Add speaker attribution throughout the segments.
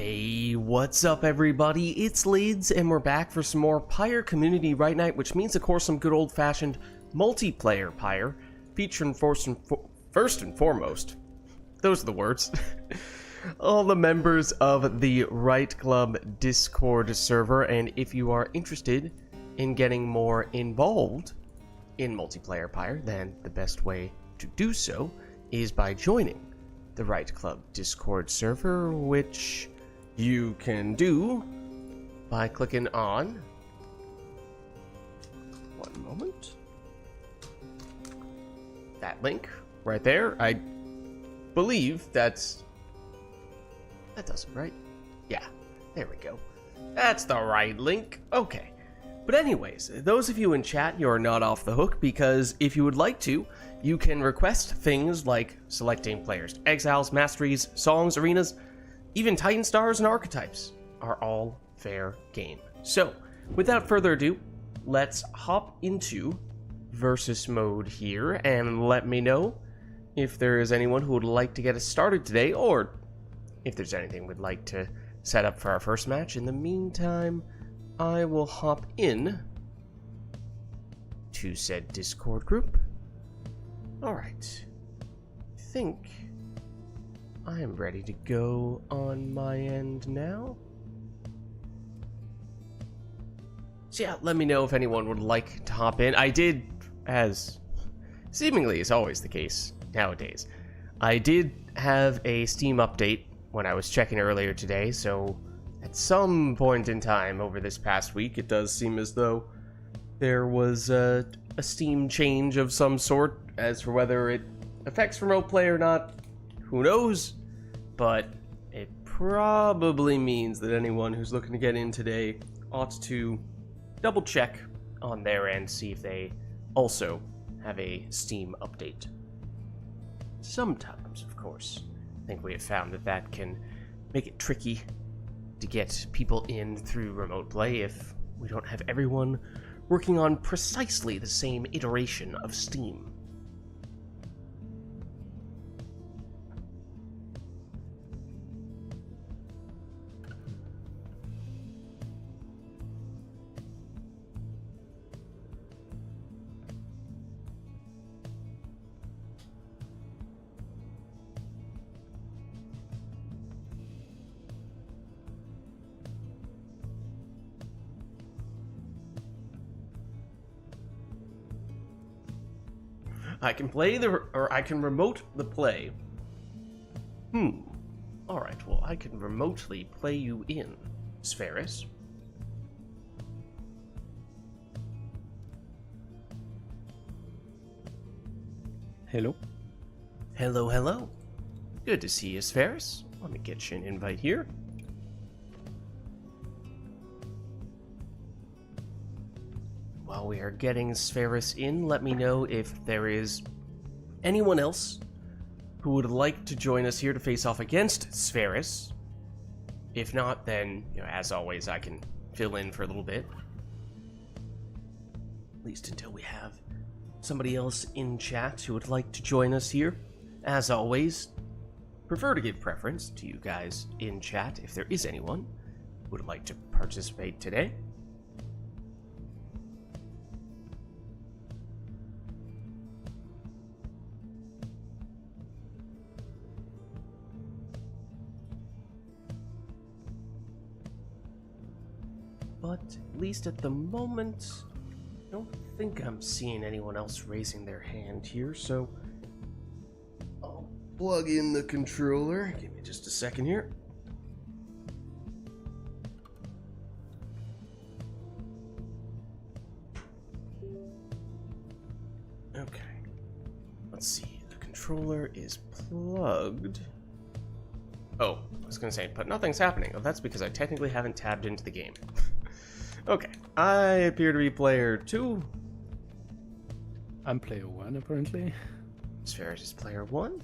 Speaker 1: Hey, what's up everybody? It's Lids, and we're back for some more PYRE Community RITE Night, which means of course some good old-fashioned multiplayer PYRE, featuring first and foremost, those are the words, all the members of the RITE Club Discord server. And if you are interested in getting more involved in multiplayer PYRE, then the best way to do so is by joining the RITE Club Discord server, which you can do by clicking on, one moment, that link right there. I believe that does it, right? Yeah, there we go. That's the right link. Okay. But anyways, those of you in chat, you're not off the hook, because if you would like to, you can request things like selecting players, exiles, masteries, songs, arenas, even Titan stars and archetypes are all fair game. So, without further ado, let's hop into versus mode here, and let me know if there is anyone who would like to get us started today, or if there's anything we'd like to set up for our first match. In the meantime, I will hop in to said Discord group. Alright, I think I am ready to go on my end now. So yeah, let me know if anyone would like to hop in. I did, as seemingly is always the case nowadays, I did have a Steam update when I was checking earlier today, so at some point in time over this past week, it does seem as though there was a Steam change of some sort. As for whether it affects remote play or not, who knows? But it probably means that anyone who's looking to get in today ought to double check on their end, see if they also have a Steam update. Sometimes, of course, I think we have found that that can make it tricky to get people in through remote play if we don't have everyone working on precisely the same iteration of Steam. I can play I can remote the play. Alright, well, I can remotely play you in, Spheris.
Speaker 2: Hello.
Speaker 1: Hello, hello. Good to see you, Spheris. Let me get you an invite here. While we are getting Spheris in, let me know if there is anyone else who would like to join us here to face off against Spheris. If not, then, as always, I can fill in for a little bit. At least until we have somebody else in chat who would like to join us here. As always, prefer to give preference to you guys in chat if there is anyone who would like to participate today. But at least at the moment, I don't think I'm seeing anyone else raising their hand here, so I'll plug in the controller. Give me just a second here. Okay, let's see. The controller is plugged. Oh, I was gonna say, but nothing's happening. Oh, that's because I technically haven't tabbed into the game. Okay, I appear to be player 2.
Speaker 2: I'm player 1, apparently.
Speaker 1: Spheris is player 1.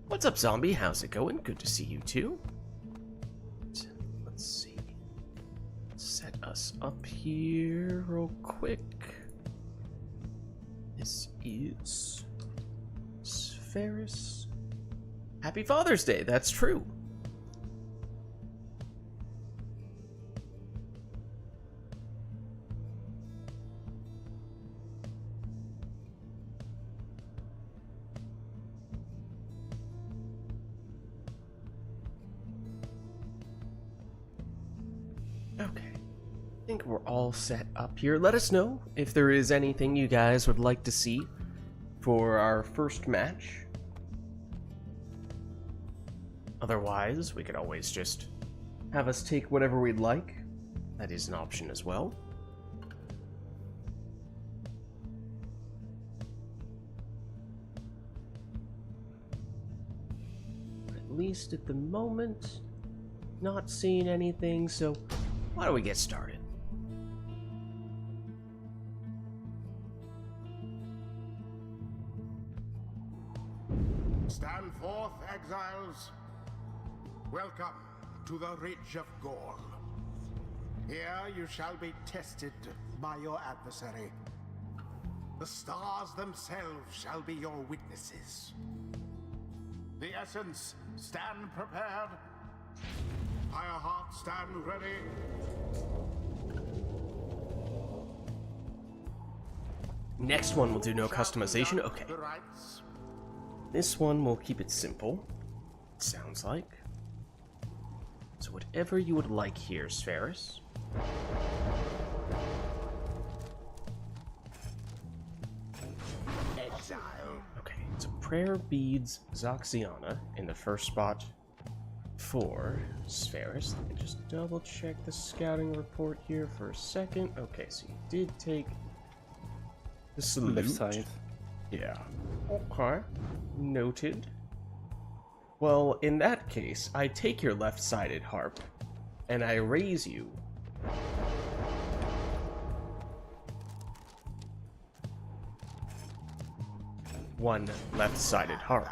Speaker 1: What's up, Zombie? How's it going? Good to see you too. Let's see. Set us up here real quick. This is Spheris. Happy Father's Day, that's true. Okay. I think we're all set up here. Let us know if there is anything you guys would like to see for our first match. Otherwise, we could always just have us take whatever we'd like. That is an option as well. At least at the moment, not seeing anything, so why don't we get started?
Speaker 3: Stand forth, exiles. Welcome to the Ridge of Gaul. Here you shall be tested by your adversary. The stars themselves shall be your witnesses. The Essence, stand prepared. Fireheart, stand ready.
Speaker 1: Next one will do no customization. Okay.
Speaker 3: The rites.
Speaker 1: This one will keep it simple, it sounds like. So whatever you would like here, Spherus.
Speaker 3: Exile.
Speaker 1: Okay, so prayer beads Zoxiana in the first spot for Spherus. Let me just double check the scouting report here for a second. Okay, so you did take the salute.
Speaker 2: Left side.
Speaker 1: Yeah. Okay. Noted. Well, in that case, I take your left-sided harp, and I raise you. One left-sided harp.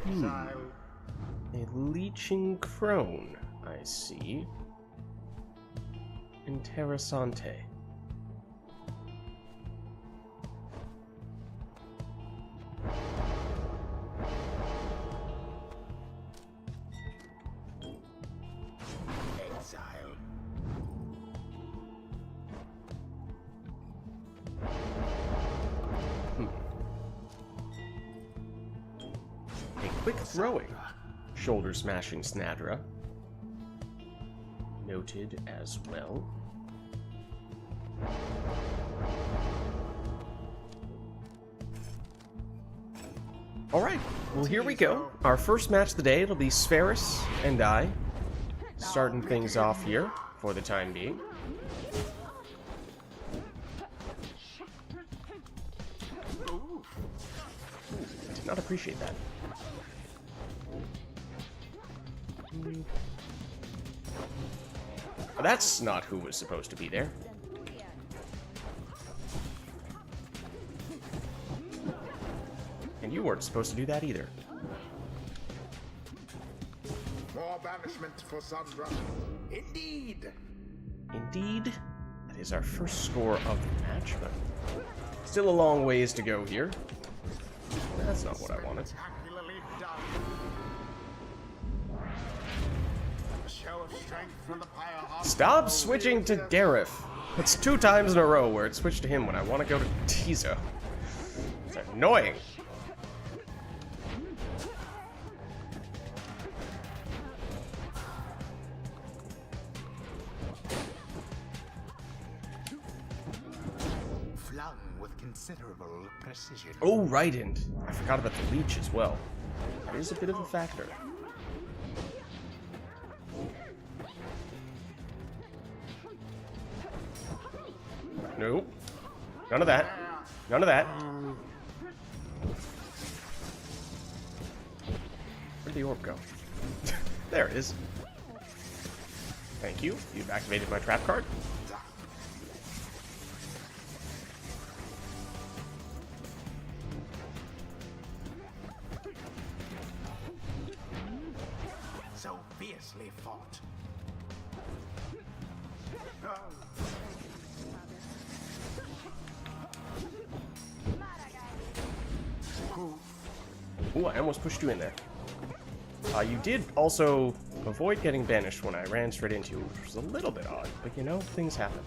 Speaker 3: Exile.
Speaker 1: A leeching crone, I see. Interessante.
Speaker 3: Exile.
Speaker 1: A quick throwing. Shoulder smashing Snadra. Noted as well. Alright, well here we go. Our first match of the day, it'll be Spherus and I. Starting things off here for the time being. Did not appreciate that. That's not who was supposed to be there. And you weren't supposed to do that either.
Speaker 3: More banishment for Sandra. Indeed.
Speaker 1: Indeed, that is our first score of the match, but still a long ways to go here. That's not what I wanted.
Speaker 3: Spectacularly done. A show of strength from the Fireheart.
Speaker 1: Stop switching to Gareth. It's 2 times in a row where it switched to him when I want to go to Tizo. It's annoying.
Speaker 3: Flung with considerable precision.
Speaker 1: Oh, right, and I forgot about the leech as well. That is a bit of a factor. Nope. None of that. None of that. Where'd the orb go? There it is. Thank you. You've activated my trap card.
Speaker 3: So fiercely fought.
Speaker 1: Ooh, I almost pushed you in there. You did also avoid getting banished when I ran straight into you, which was a little bit odd, but you know, things happen.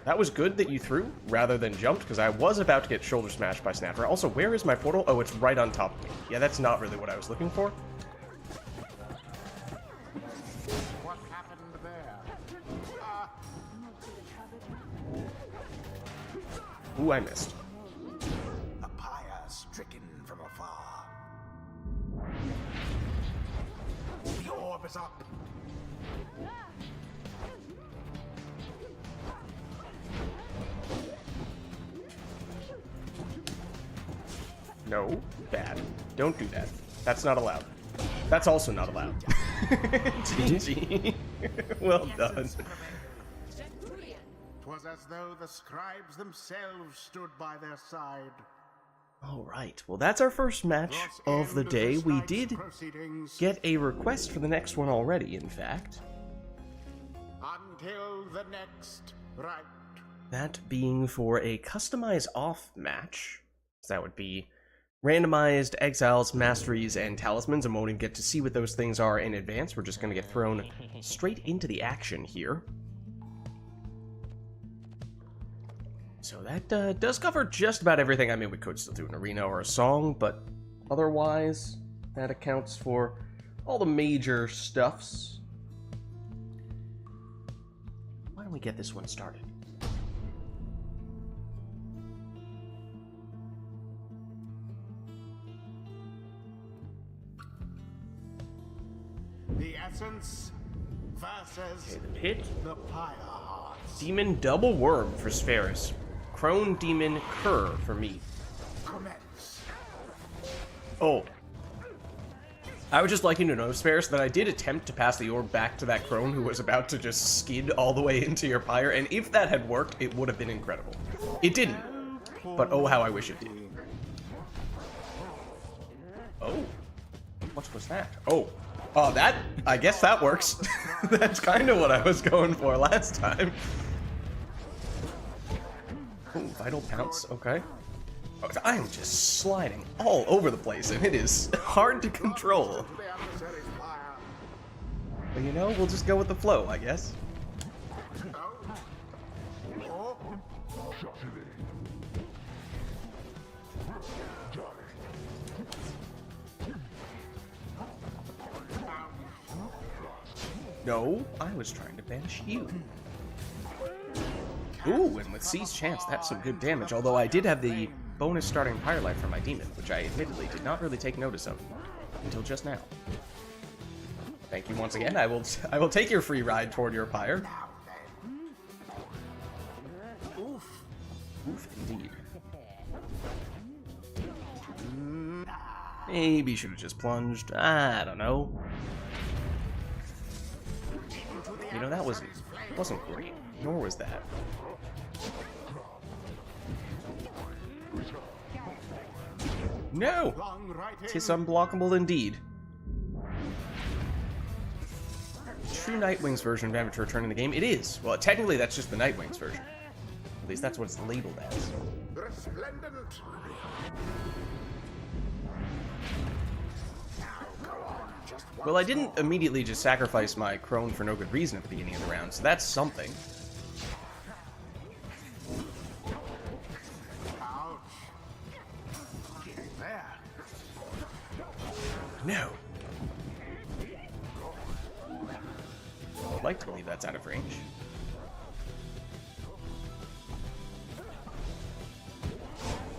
Speaker 1: That was good that you threw, rather than jumped, because I was about to get shoulder smashed by Snapper. Also, where is my portal? Oh, it's right on top of me. Yeah, that's not really what I was looking for.
Speaker 3: What happened there?
Speaker 1: Ooh, I missed.
Speaker 3: A pyre stricken from afar. The orb is up.
Speaker 1: No, bad. Don't do that. That's not allowed. That's also not allowed. GG. Well done.
Speaker 3: 'Twas as though the scribes themselves stood by their side.
Speaker 1: Alright, well that's our first match of the day. We did get a request for the next one already, in fact.
Speaker 3: Until the next rite.
Speaker 1: That being for a customized off match. So that would be randomized exiles, masteries, and talismans, and we won't get to see what those things are in advance. We're just going to get thrown straight into the action here. So that does cover just about everything. I mean, we could still do an arena or a song, but otherwise, that accounts for all the major stuffs. Why don't we get this one started?
Speaker 3: The essence versus
Speaker 1: Okay, the pit.
Speaker 3: the pyre hearts.
Speaker 1: Demon double worm for Spheris. Crone demon cur for me.
Speaker 3: Commence.
Speaker 1: Oh. I would just like you to know, Spheris, that I did attempt to pass the orb back to that crone who was about to just skid all the way into your pyre, and if that had worked, it would have been incredible. It didn't, but oh how I wish it did. Oh. What was that? Oh. Oh, that, I guess that works. That's kind of what I was going for last time. Ooh, vital pounce, okay. Oh, I am just sliding all over the place, and it is hard to control. But you know, we'll just go with the flow, I guess. No, I was trying to banish you. Ooh, and with C's chance, that's some good damage, although I did have the bonus starting pyre life for my demon, which I admittedly did not really take notice of until just now. Thank you once again. I will take your free ride toward your pyre. Oof, indeed. Maybe should have just plunged. I don't know. You know, that wasn't great, nor was that. No! 'Tis unblockable indeed. True Nightwing's version of Amateur Return in the game? It is. Well, technically that's just the Nightwing's version. At least that's what it's labeled as.
Speaker 3: Resplendent.
Speaker 1: Well, I didn't immediately just sacrifice my crone for no good reason at the beginning of the round, so that's something.
Speaker 3: Ouch. There.
Speaker 1: No. I'd like to believe that's out of range.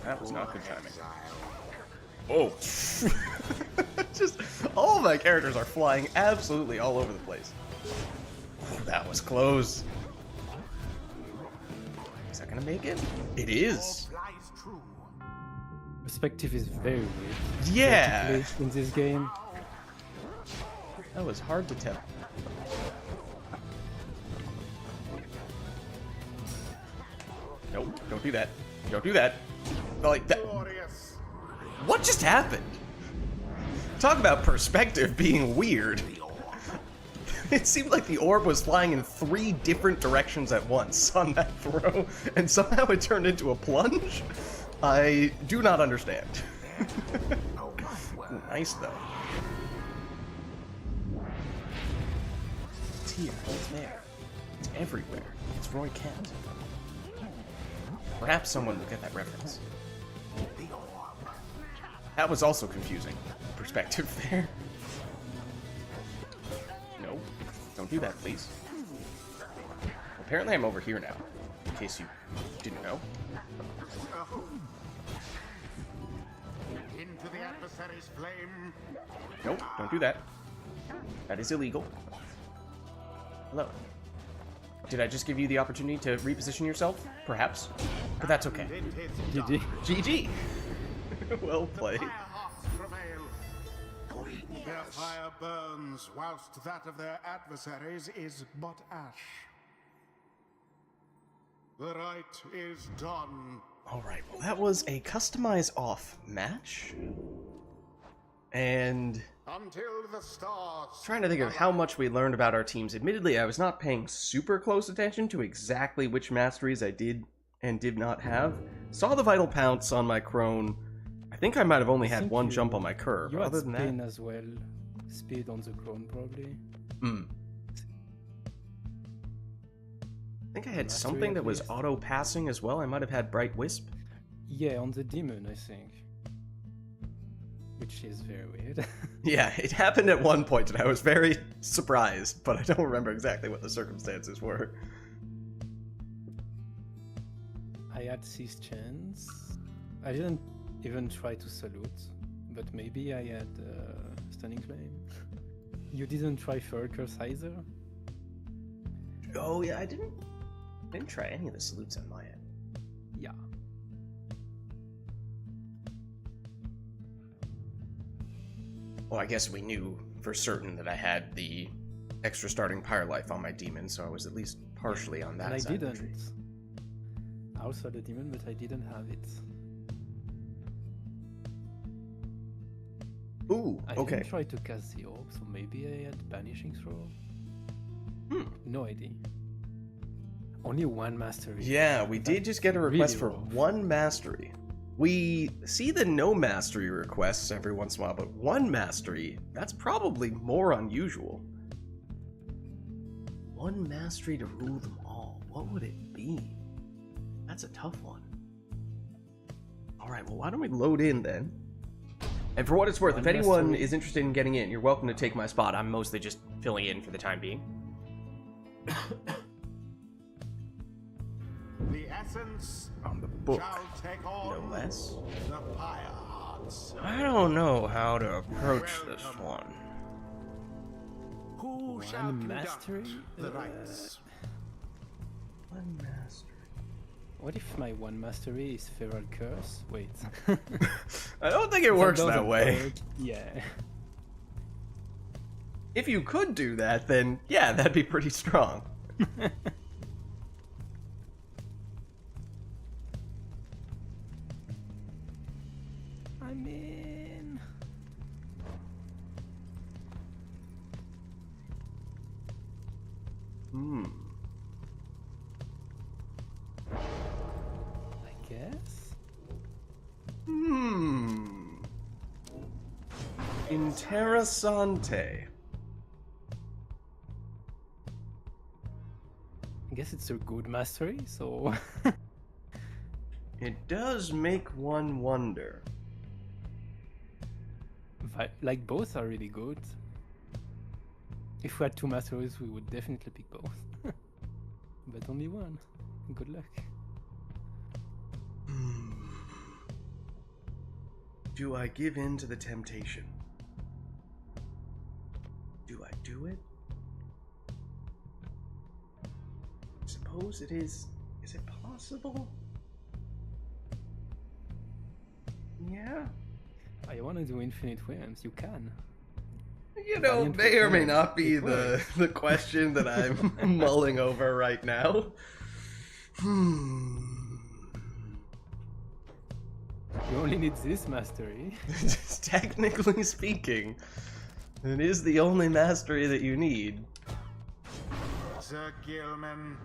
Speaker 1: That was not good timing. Oh. Just, all of my characters are flying absolutely all over the place. Oh, that was close. Is that gonna make it? It is.
Speaker 2: Perspective is very weird.
Speaker 1: Yeah.
Speaker 2: In this game.
Speaker 1: That was hard to tell. Nope, don't do that. Don't do that. Like that. What just happened? Talk about perspective being weird. It seemed like the orb was flying in 3 different directions at once on that throw, and somehow it turned into a plunge? I do not understand.
Speaker 3: Oh my word.
Speaker 1: Nice though. It's here. It's there. It's everywhere. It's Roy Kent. Perhaps someone will get that reference.
Speaker 3: The orb.
Speaker 1: That was also confusing. Perspective there. No. Don't do that, please. Apparently I'm over here now. In case you didn't know.
Speaker 3: Oh. Into the adversary's flame.
Speaker 1: Nope, don't do that. That is illegal. Hello. Did I just give you the opportunity to reposition yourself? Perhaps. But that's okay.
Speaker 3: It is done.
Speaker 2: GG.
Speaker 1: GG! Well played.
Speaker 3: Firehearts prevail. Their fire burns, whilst that of their adversaries is but ash. The rite is done.
Speaker 1: Alright, well that was a customize off match. And
Speaker 3: Until the stars.
Speaker 1: trying to think of how much we learned about our teams. Admittedly, I was not paying super close attention to exactly which masteries I did and did not have. Saw the Vital Pounce on my Crone. I think I might have only had
Speaker 2: think
Speaker 1: one
Speaker 2: you-
Speaker 1: jump on my Curve.
Speaker 2: You had
Speaker 1: Other than
Speaker 2: spin
Speaker 1: that,
Speaker 2: as well. Speed on the clone, probably.
Speaker 1: I think I had
Speaker 2: Mastery
Speaker 1: something
Speaker 2: at
Speaker 1: that was
Speaker 2: least.
Speaker 1: auto-passing as well. I might have had Bright Wisp.
Speaker 2: Yeah, on the demon, I think. Which is very weird.
Speaker 1: Yeah, it happened at one point and I was very surprised, but I don't remember exactly what the circumstances were.
Speaker 2: I had 6 chance. I didn't even try to salute, but maybe I had Stunning Flame. You didn't try Fur Curse either?
Speaker 1: Oh yeah, I didn't try any of the salutes on my end.
Speaker 2: Yeah.
Speaker 1: Well, I guess we knew for certain that I had the extra starting Pyre Life on my demon, so I was at least partially on that
Speaker 2: And I
Speaker 1: side of the tree.
Speaker 2: didn't. I also had a demon, but I didn't have it.
Speaker 1: Ooh,
Speaker 2: I
Speaker 1: okay.
Speaker 2: didn't try to cast the orb, so maybe I had Banishing Throw. No idea. Only one mastery.
Speaker 1: Yeah, we did just get a request
Speaker 2: really
Speaker 1: for
Speaker 2: rough.
Speaker 1: one mastery. We see the no mastery requests every once in a while, but one mastery, that's probably more unusual. One mastery to rule them all. What would it be? That's a tough one. Alright, well why don't we load in then? And for what it's worth,
Speaker 2: One
Speaker 1: if anyone
Speaker 2: mastery.
Speaker 1: is interested in getting in, you're welcome to take my spot. I'm mostly just filling in for the time being.
Speaker 3: The essence
Speaker 1: On the book,
Speaker 3: shall take on
Speaker 1: no less.
Speaker 3: the fire hearts.
Speaker 1: I don't know how to approach this one.
Speaker 3: Who shall
Speaker 2: One
Speaker 3: conduct
Speaker 2: mastery?
Speaker 3: the rites?
Speaker 1: One mastery.
Speaker 2: What if my one mastery is Feral Curse? Wait.
Speaker 1: I don't think it works that
Speaker 2: doesn't
Speaker 1: way.
Speaker 2: work. Yeah.
Speaker 1: If you could do that, then yeah, that'd be pretty strong.
Speaker 2: I'm in. I guess.
Speaker 1: Interessante.
Speaker 2: I guess it's a good mastery, so.
Speaker 1: It does make one wonder.
Speaker 2: Like, both are really good. If we had 2 masteries, we would definitely pick both. But only one. Good luck.
Speaker 1: Do I give in to the temptation? Do I do it? Suppose it is. Is it possible? Yeah.
Speaker 2: Oh, you want to do infinite realms? You can.
Speaker 1: You know,
Speaker 2: Valiant
Speaker 1: may or may
Speaker 2: Return.
Speaker 1: not be
Speaker 2: It
Speaker 1: the question that I'm mulling over right now.
Speaker 2: You only need this mastery.
Speaker 1: Technically speaking, it is the only mastery that you need.
Speaker 3: Sir Gilman.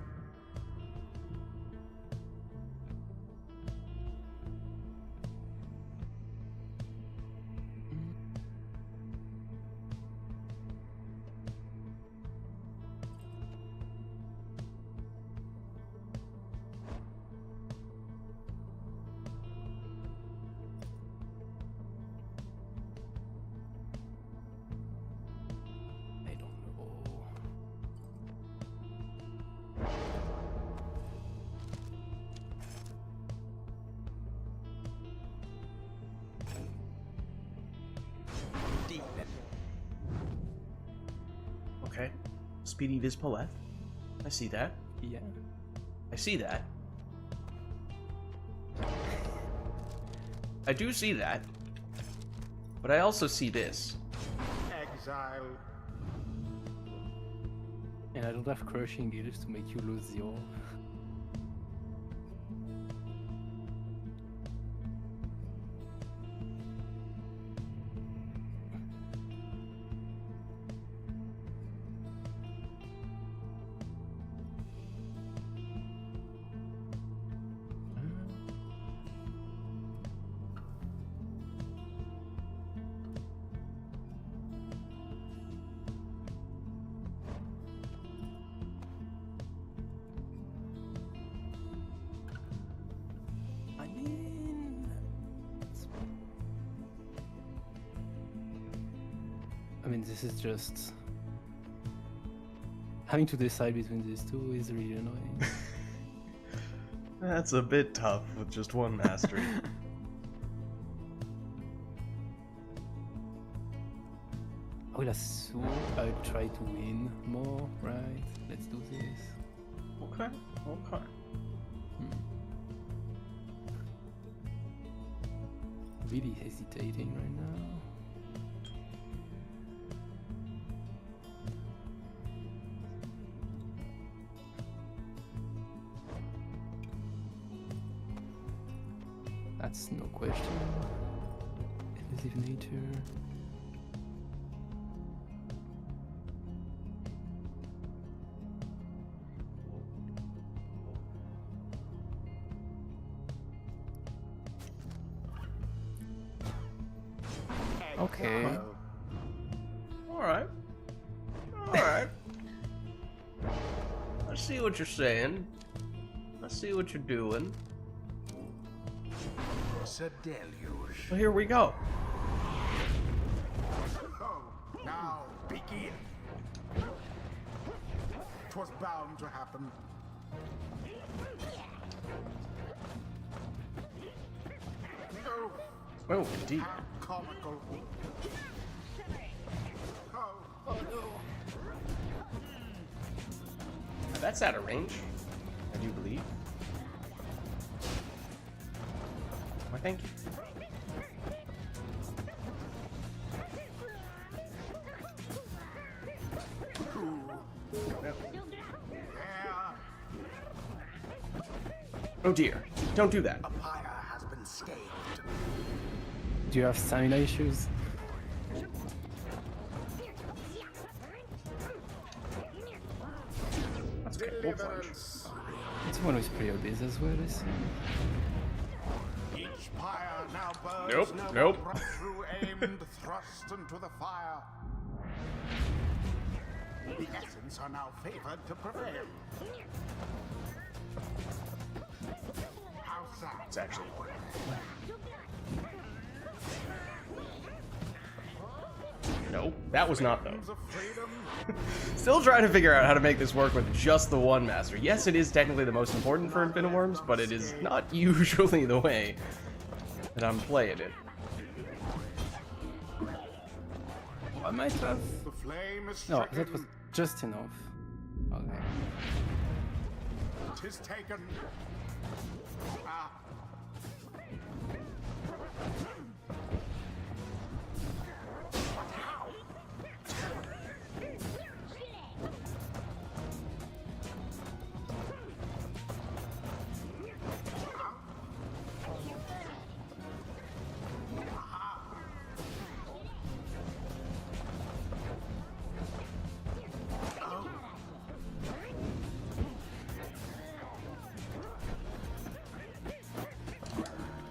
Speaker 1: Speedy Vispaleth. I see that.
Speaker 2: Yeah.
Speaker 1: I see that. I do see that. But I also see this.
Speaker 3: Exile.
Speaker 2: And I don't have crushing deals to make you lose 0. I mean, this is just... Having to decide between these two is really annoying.
Speaker 1: That's a bit tough with just one mastery.
Speaker 2: I will assume I'll try to win more, right? Let's do this.
Speaker 1: Okay, okay.
Speaker 2: Really hesitating right now. That's no question. Elusive nature. Okay.
Speaker 1: Alright. Alright. I see what you're saying. I see what you're doing.
Speaker 3: Deluge.
Speaker 1: Well, here we go.
Speaker 3: Oh, now begin. 'Twas bound to happen. Oh,
Speaker 1: Oh, indeed.
Speaker 3: how comical. Oh no.
Speaker 1: That's out of range, I do believe. Why, thank you. Oh dear, don't do that.
Speaker 3: A pyre has been scathed.
Speaker 2: Do you have stamina issues?
Speaker 1: That's good. We'll plunge.
Speaker 3: Deliverance.
Speaker 2: It's one with pre-obese as well, I see.
Speaker 3: Each pyre now burns.
Speaker 1: Nope,
Speaker 3: no
Speaker 1: nope.
Speaker 3: more through aimed thrust into the fire. The essence are now favored to prevail. How sad.
Speaker 1: It's actually. Nope, that was not though.
Speaker 3: Of freedom.
Speaker 1: Still trying to figure out how to make this work with just the one master. Yes, it is technically the most important for Infiniworms, but it is not usually the way that I'm playing it.
Speaker 2: I might have...
Speaker 3: The flame is
Speaker 2: No,
Speaker 3: stricken.
Speaker 2: that was just enough. Okay.
Speaker 3: 'Tis taken. Ah.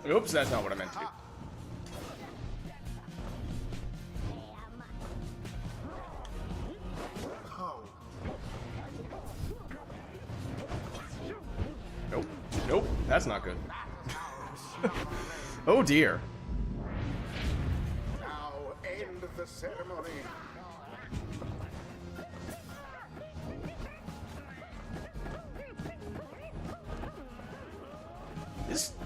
Speaker 1: Oops, that's not what I meant to do.
Speaker 3: Oh.
Speaker 1: Nope, nope, that's not good. Oh dear.
Speaker 3: Now end the ceremony.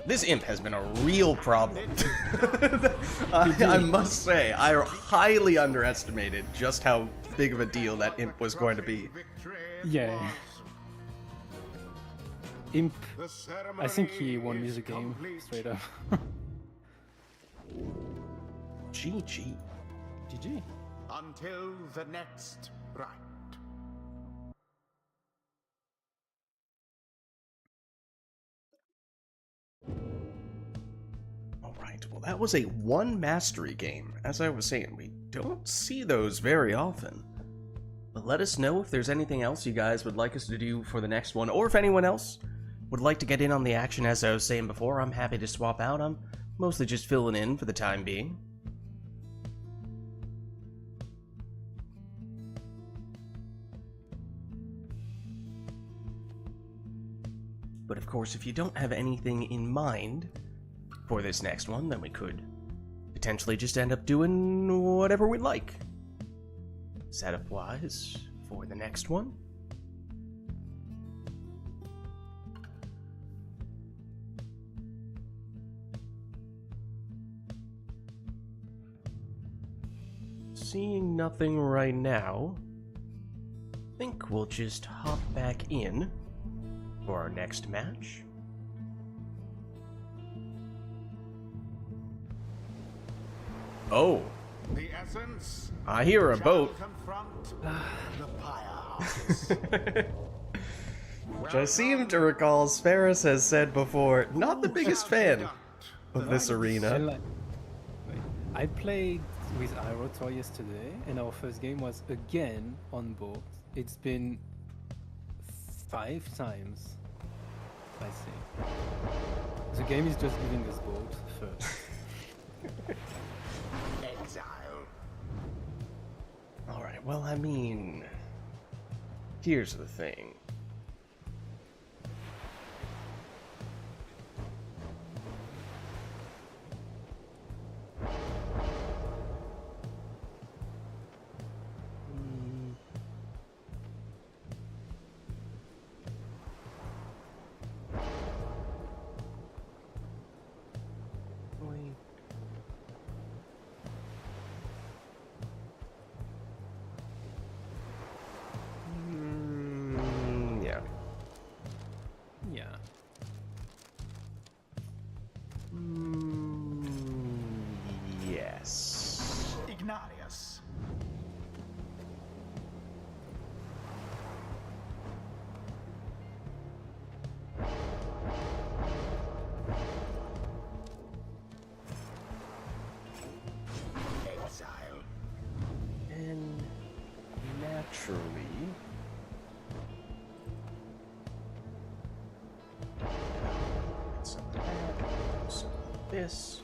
Speaker 1: This imp has been a real problem. I must say, I highly underestimated just how big of a deal that Imp was going to be.
Speaker 2: Yeah. Imp, I think he won me the game, straight up.
Speaker 1: GG.
Speaker 2: GG.
Speaker 3: Until the next rite.
Speaker 1: Alright, well that was a one mastery game. As I was saying, we don't see those very often. But let us know if there's anything else you guys would like us to do for the next one, or if anyone else would like to get in on the action. As I was saying before, I'm happy to swap out. I'm mostly just filling in for the time being. But of course, if you don't have anything in mind for this next one, then we could potentially just end up doing whatever we like. Setup-wise, for the next one. Seeing nothing right now, I think we'll just hop back in for our next match. Oh,
Speaker 3: The essence
Speaker 1: I hear a
Speaker 3: shall
Speaker 1: boat.
Speaker 3: confront the pyre.
Speaker 1: Which I seem to recall Sparus has said before, not the biggest fan of this arena.
Speaker 2: I played with iRotor yesterday, and our first game was again on boat. It's been 5 times, I think. The game is just giving us boat first.
Speaker 3: Exile.
Speaker 1: Alright, well, I mean, here's the thing. Yeah.
Speaker 2: Yeah.
Speaker 1: Yes.
Speaker 3: Ignatius. Exile.
Speaker 1: And naturally, some of that, some of this.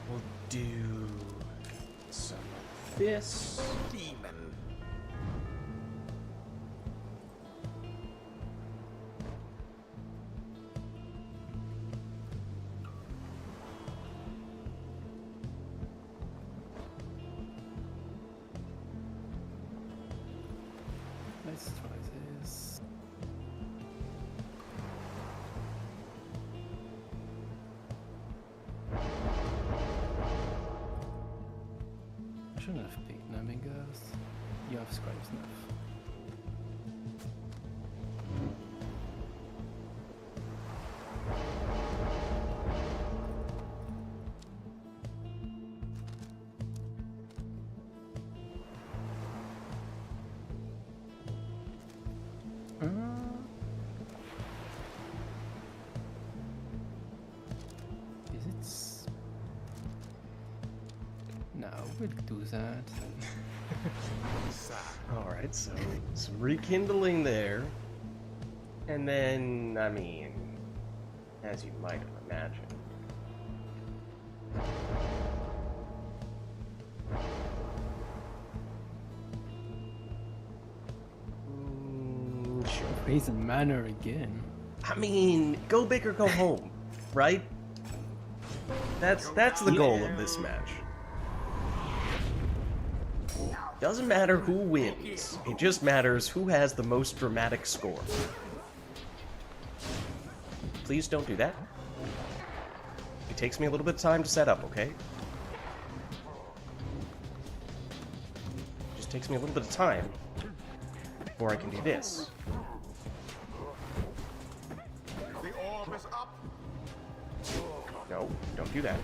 Speaker 1: We'll do some of this.
Speaker 3: Demon.
Speaker 2: Let's try this. I shouldn't have picked Namingas. You have Scribe's Nuff. Is it? No, we'll do that.
Speaker 1: Alright, so some rekindling there. And then, I mean, as you might have imagined. Sure.
Speaker 2: Brazen Manor again.
Speaker 1: I mean, go big or go home, right? That's the goal of this match. Doesn't matter who wins, it just matters who has the most dramatic score. Please don't do that. It takes me a little bit of time to set up, okay? Just just takes me a little bit of time before I can do this.
Speaker 3: The orb is up.
Speaker 1: No, don't do that.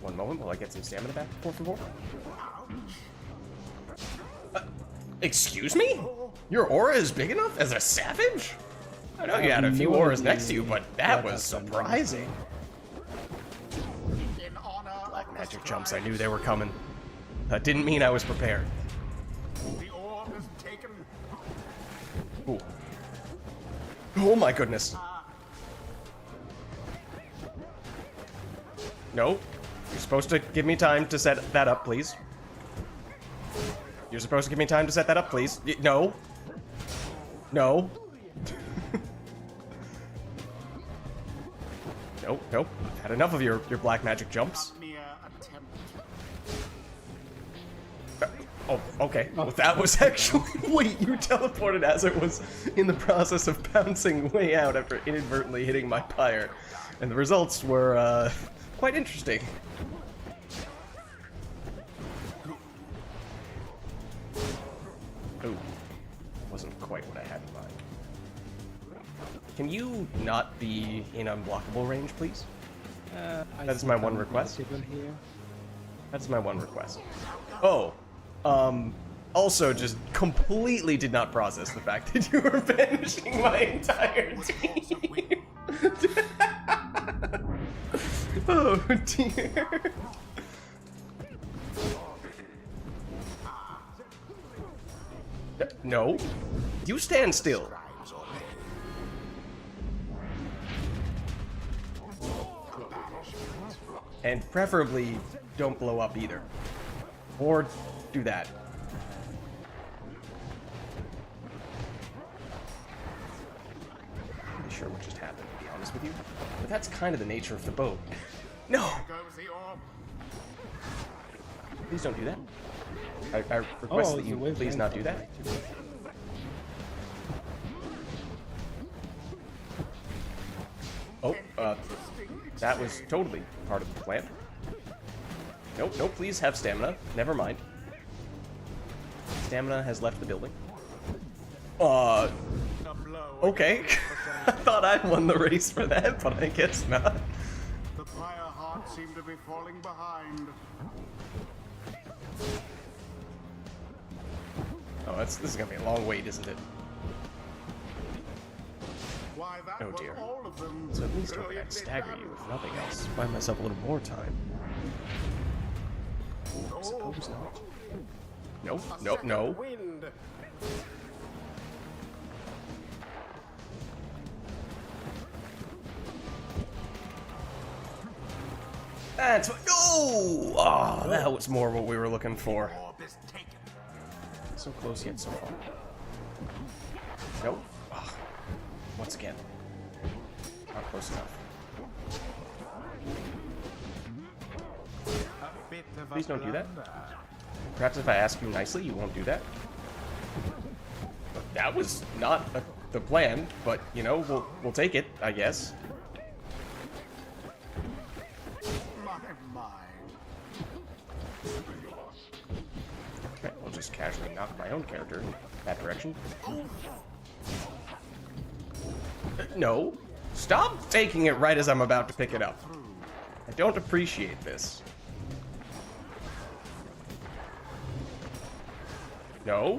Speaker 1: One moment while I get some stamina back, por favor. Excuse me? Your aura is big enough as a savage? I know you had a few auras next to you, but that was surprising.
Speaker 3: In honor
Speaker 1: Black
Speaker 3: of the
Speaker 1: magic jumps, I
Speaker 3: scribes,
Speaker 1: knew they were coming. That didn't mean I was prepared.
Speaker 3: The orb is taken.
Speaker 1: Ooh. Oh my goodness. No. You're supposed to give me time to set that up, please. You're supposed to give me time to set that up, please. No. No. Nope, nope. I've had enough of your black magic jumps.
Speaker 3: Mere attempt.
Speaker 1: Oh, okay. Well, that was actually... Wait, you teleported as it was in the process of bouncing way out after inadvertently hitting my pyre. And the results were, quite interesting. Ooh. Wasn't quite what I had in mind. Can you not be in unblockable range, please? That is my one request. That is my one request. Oh. Also just completely did not process the fact that you were banishing my entire team. Oh dear. No. You stand still. And preferably don't blow up either. Or do that. I'm not sure what just happened, to be honest with you. But that's kind of the nature of the boat. No!
Speaker 3: Goes the orb.
Speaker 1: Please don't do that. I request that you please not do that. Oh, that was totally part of the plan. Nope, nope, please have stamina. Never mind. Stamina has left the building. Okay. I thought I won the race for that, but I guess not.
Speaker 3: The fire heart seemed to be falling behind.
Speaker 1: Oh, this is gonna be a long wait, isn't it?
Speaker 3: Why, that
Speaker 1: Oh
Speaker 3: was
Speaker 1: dear.
Speaker 3: all of them.
Speaker 1: So at least hope I
Speaker 3: Brilliantly
Speaker 1: stagger
Speaker 3: done.
Speaker 1: you, if nothing else. Find myself a little more time. I suppose not. Nope, nope, no.
Speaker 3: Wind.
Speaker 1: That's what. No! Oh, that was more what we were looking for.
Speaker 3: Orb is taken.
Speaker 1: So close yet so far. Nope. Ah, once again. Not close enough.
Speaker 3: A bit of a
Speaker 1: Please don't do that.
Speaker 3: blunder.
Speaker 1: Perhaps if I ask you nicely, you won't do that. That was not the plan, but you know, we'll take it, I guess.
Speaker 3: My.
Speaker 1: Okay, I'll just casually knock my own character in that direction. No. Stop taking it right as I'm about to pick it up. I don't appreciate this. No.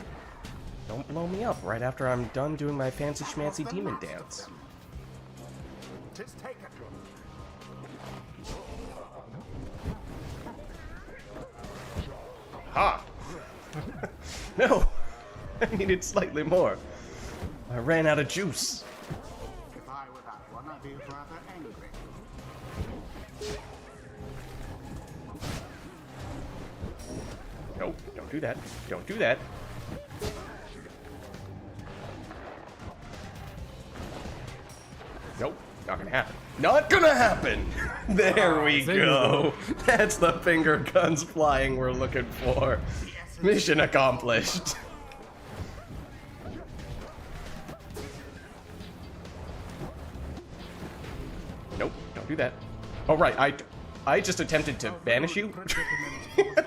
Speaker 1: Don't blow me up right after I'm done doing my fancy schmancy demon dance.
Speaker 3: Tis taken.
Speaker 1: Ha! No! I needed slightly more. I ran out of juice.
Speaker 3: If I were that one, I'd be rather angry.
Speaker 1: Nope, don't do that. Don't do that. Nope, not gonna happen. Not gonna happen! There we
Speaker 2: there you
Speaker 1: go. That's the finger guns flying we're looking for. Mission accomplished. Nope, don't do that. Oh, right, I just attempted to banish you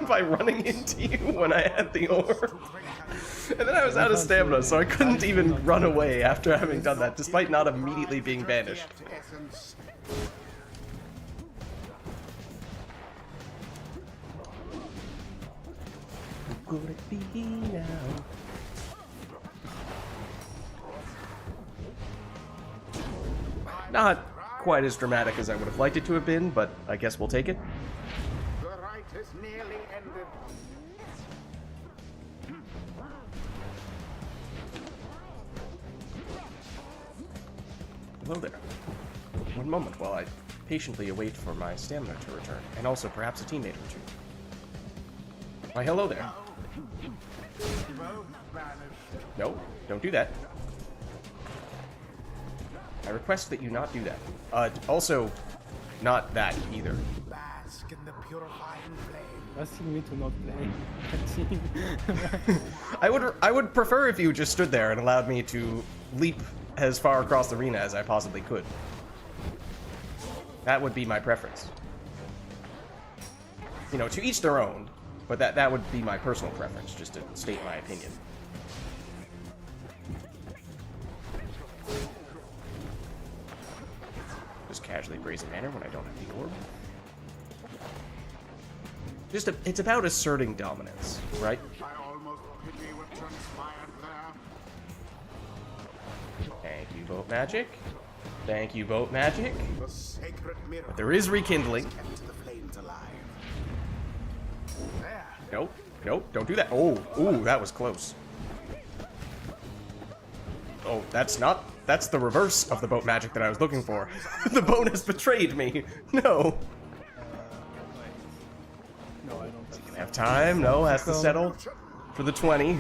Speaker 1: by running into you when I had the orb. And then I was out of stamina, so I couldn't even run away after having done that, despite not immediately being banished. Could it be now? Not quite as dramatic as I would have liked it to have been, but I guess we'll take it.
Speaker 3: The rite is nearly ended.
Speaker 1: Hello there. One moment while I patiently await for my stamina to return, and also perhaps a teammate or two. Why, hello there.
Speaker 3: Both vanished.
Speaker 1: No, don't do that. I request that you not do that. Also, not that either.
Speaker 3: Bask in the purifying flame.
Speaker 2: Asking me to not play.
Speaker 1: I would prefer if you just stood there and allowed me to leap as far across the arena as I possibly could. That would be my preference. You know, to each their own, but that would be my personal preference, just to state my opinion. Just casually brazen manner when I don't have the orb. It's about asserting dominance, right?
Speaker 3: I almost pity what transpired there.
Speaker 1: Thank you, Boat Magic. Thank you, Boat Magic.
Speaker 3: The sacred mirror.
Speaker 1: But there is rekindling.
Speaker 3: Kept the flames alive. There.
Speaker 1: Nope, nope, don't do that. Oh, ooh, that was close. Oh, that's the reverse of the boat magic that I was looking for. The boat has betrayed me. No.
Speaker 2: No, I don't think so.
Speaker 1: Have time? No, has to settle for the 20.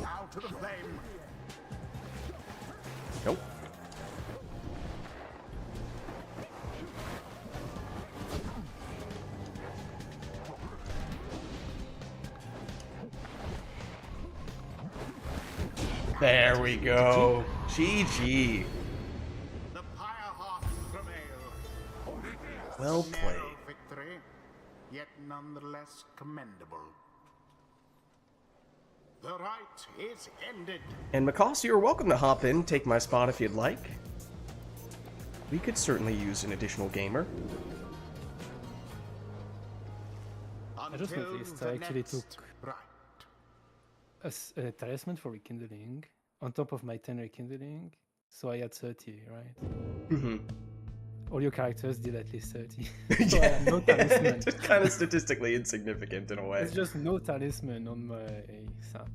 Speaker 3: Now to the flame.
Speaker 1: Nope. There we go. GG.
Speaker 3: The pyre hearts prevail.
Speaker 1: Well
Speaker 3: Narrow
Speaker 1: played.
Speaker 3: victory, yet nonetheless commendable. The rite is ended.
Speaker 1: And Macaws, you're welcome to hop in, take my spot if you'd like. We could certainly use an additional gamer.
Speaker 2: I just
Speaker 3: Until
Speaker 2: noticed
Speaker 3: the
Speaker 2: I actually
Speaker 3: next
Speaker 2: took
Speaker 3: rite.
Speaker 2: a talisman for rekindling on top of my 10 rekindling, so I had 30, right?
Speaker 1: Mm-hmm.
Speaker 2: All your characters did at least 30. So I had no talisman.
Speaker 1: Just kind of statistically insignificant in a way.
Speaker 2: There's just no talisman on my sap.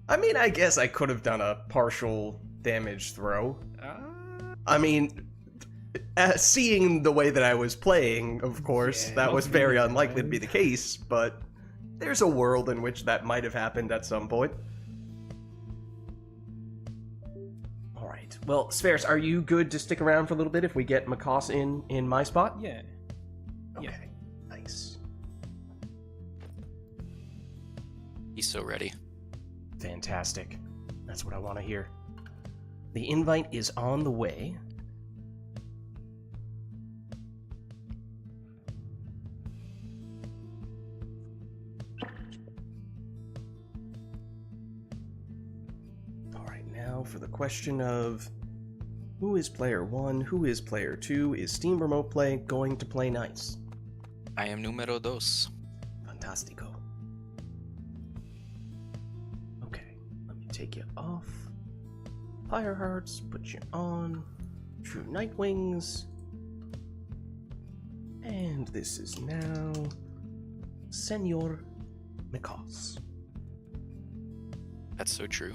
Speaker 1: I mean, I guess I could have done a partial damage throw. I mean, seeing the way that I was playing, of course,
Speaker 2: Yeah,
Speaker 1: that was
Speaker 2: not
Speaker 1: very
Speaker 2: really,
Speaker 1: unlikely to be
Speaker 2: right?
Speaker 1: the case, but there's a world in which that might have happened at some point. Alright, well, Spheres, are you good to stick around for a little bit if we get Macaws in my spot?
Speaker 2: Yeah.
Speaker 1: Okay, nice.
Speaker 4: He's so ready.
Speaker 1: Fantastic. That's what I want to hear. The invite is on the way. Alright, now for the question of who is player 1, who is player 2, is Steam Remote Play going to play nice?
Speaker 4: I am numero dos.
Speaker 1: Fantastico. Okay, let me take you off. Fire Hearts, put you on. True Nightwings. And this is now Senor Macaws.
Speaker 4: That's so true.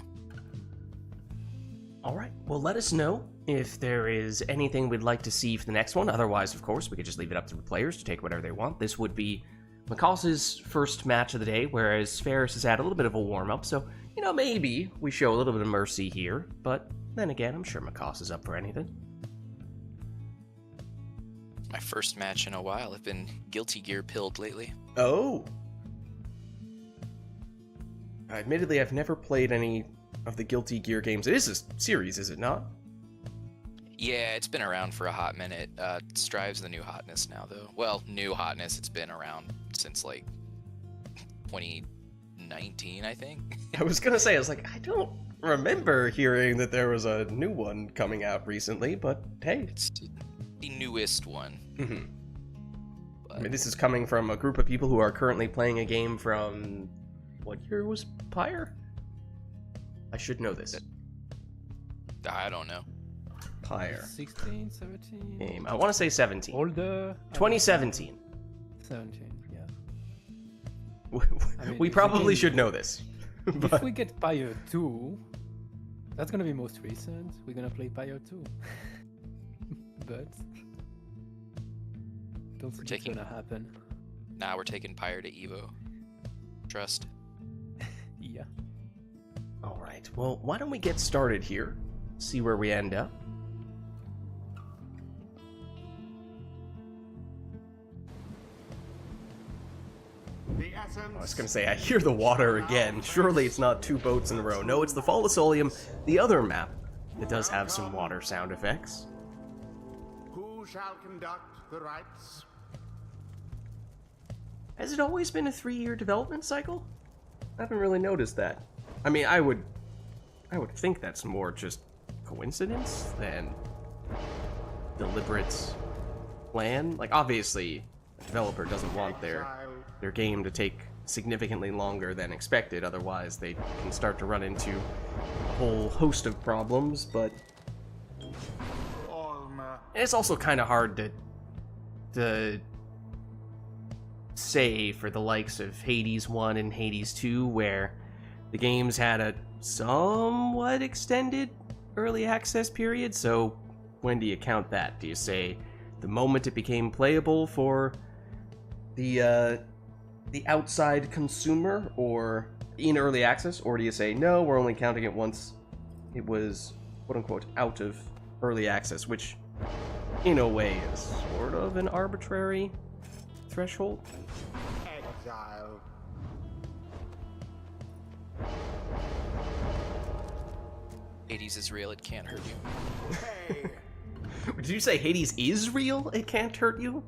Speaker 1: Alright, well let us know if there is anything we'd like to see for the next one. Otherwise, of course, we could just leave it up to the players to take whatever they want. This would be Macaws' first match of the day, whereas Ferris has had a little bit of a warm-up, so, you know, maybe we show a little bit of mercy here, but then again, I'm sure Macaws is up for anything.
Speaker 4: My first match in a while. I've been Guilty Gear pilled lately.
Speaker 1: Oh! Admittedly, I've never played any of the Guilty Gear games. It is a series, is it not?
Speaker 4: Yeah, it's been around for a hot minute. Strive's the new hotness now, though. Well, new hotness. It's been around since like 2019, I think.
Speaker 1: I was gonna say, I was like, I don't remember hearing that there was a new one coming out recently, but hey.
Speaker 4: It's the newest one.
Speaker 1: Mhm.
Speaker 4: But
Speaker 1: I mean, this is coming from a group of people who are currently playing a game from... What year was PYRE? I should know this.
Speaker 4: I don't know.
Speaker 1: PYRE.
Speaker 2: 16, 17.
Speaker 1: Game. I want to say 17.
Speaker 2: Older.
Speaker 1: 2017.
Speaker 2: 17, yeah. I mean,
Speaker 1: We
Speaker 2: it's a
Speaker 1: probably
Speaker 2: game-
Speaker 1: should know this.
Speaker 2: If
Speaker 1: But
Speaker 2: we get PYRE 2, that's gonna be most recent. We're gonna play PYRE 2. But don't think it's
Speaker 4: taking-
Speaker 2: gonna happen.
Speaker 4: Now we're taking Pyre to Evo. Trust.
Speaker 2: Yeah.
Speaker 1: all right. Well, why don't we get started here? See where we end up.
Speaker 3: The essence.
Speaker 1: I was gonna say, I hear the water again. Surely it's not two boats in a row. No, it's the Fall of Solium, the other map. It does have some water sound effects.
Speaker 3: Who shall conduct the rites?
Speaker 1: Has it always been a 3-year development cycle? I haven't really noticed that. I mean, I would think that's more just coincidence than deliberate plan. Like, obviously, a developer doesn't want their game to take significantly longer than expected, otherwise they can start to run into a whole host of problems, but
Speaker 3: Alma.
Speaker 1: it's also kind of hard to say for the likes of Hades 1 and Hades 2, where the games had a somewhat extended early access period. So when do you count that? Do you say the moment it became playable for the outside consumer, or in early access, or do you say no, we're only counting it once it was quote unquote out of early access, which in a way is sort of an arbitrary threshold?
Speaker 3: Exile.
Speaker 4: Hades is real, it can't hurt you.
Speaker 3: Hey.
Speaker 1: Did you say Hades is real? It can't hurt you?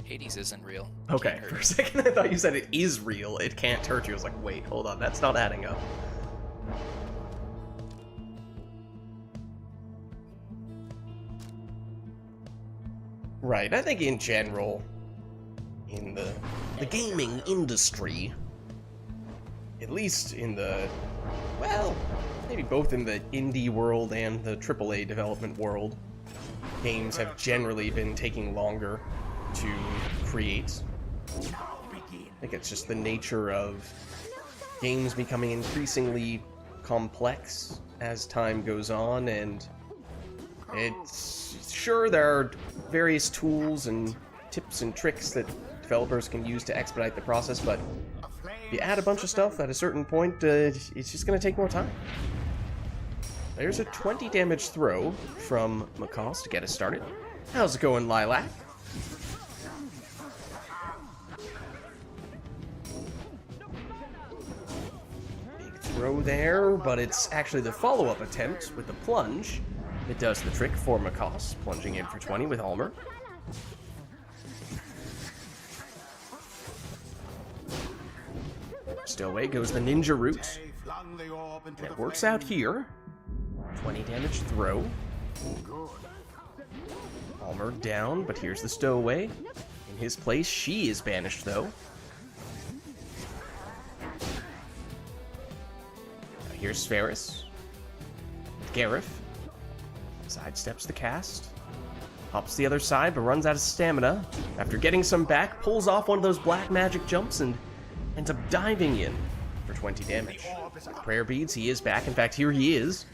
Speaker 4: Hades isn't real. It
Speaker 1: Okay,
Speaker 4: can't hurt
Speaker 1: for a
Speaker 4: you.
Speaker 1: second I thought you said it is real, it can't hurt you. I was like, wait, hold on, that's not adding up. Right, I think in general, in the gaming industry, at least in the, well, maybe both in the indie world and the AAA development world, games have generally been taking longer to create. I think it's just the nature of games becoming increasingly complex as time goes on, and it's sure there are various tools and tips and tricks that developers can use to expedite the process, but if you add a bunch of stuff at a certain point, it's just going to take more time. There's a 20 damage throw from Macaws to get us started. How's it going, Lilac? Big throw there, but it's actually the follow-up attempt with the plunge that does the trick for Macaws, plunging in for 20 with Almer. Stowaway goes the ninja route,
Speaker 3: They flung the orb into
Speaker 1: and it
Speaker 3: the
Speaker 1: works
Speaker 3: flame.
Speaker 1: out here. 20 damage throw.
Speaker 3: Good.
Speaker 1: Almer down, but here's the stowaway. In his place, she is banished, though. Now here's Sferis. Gareth sidesteps the cast. Hops the other side, but runs out of stamina. After getting some back, pulls off one of those black magic jumps and ends up diving in for 20 damage. With prayer beads, he is back. In fact, here he is.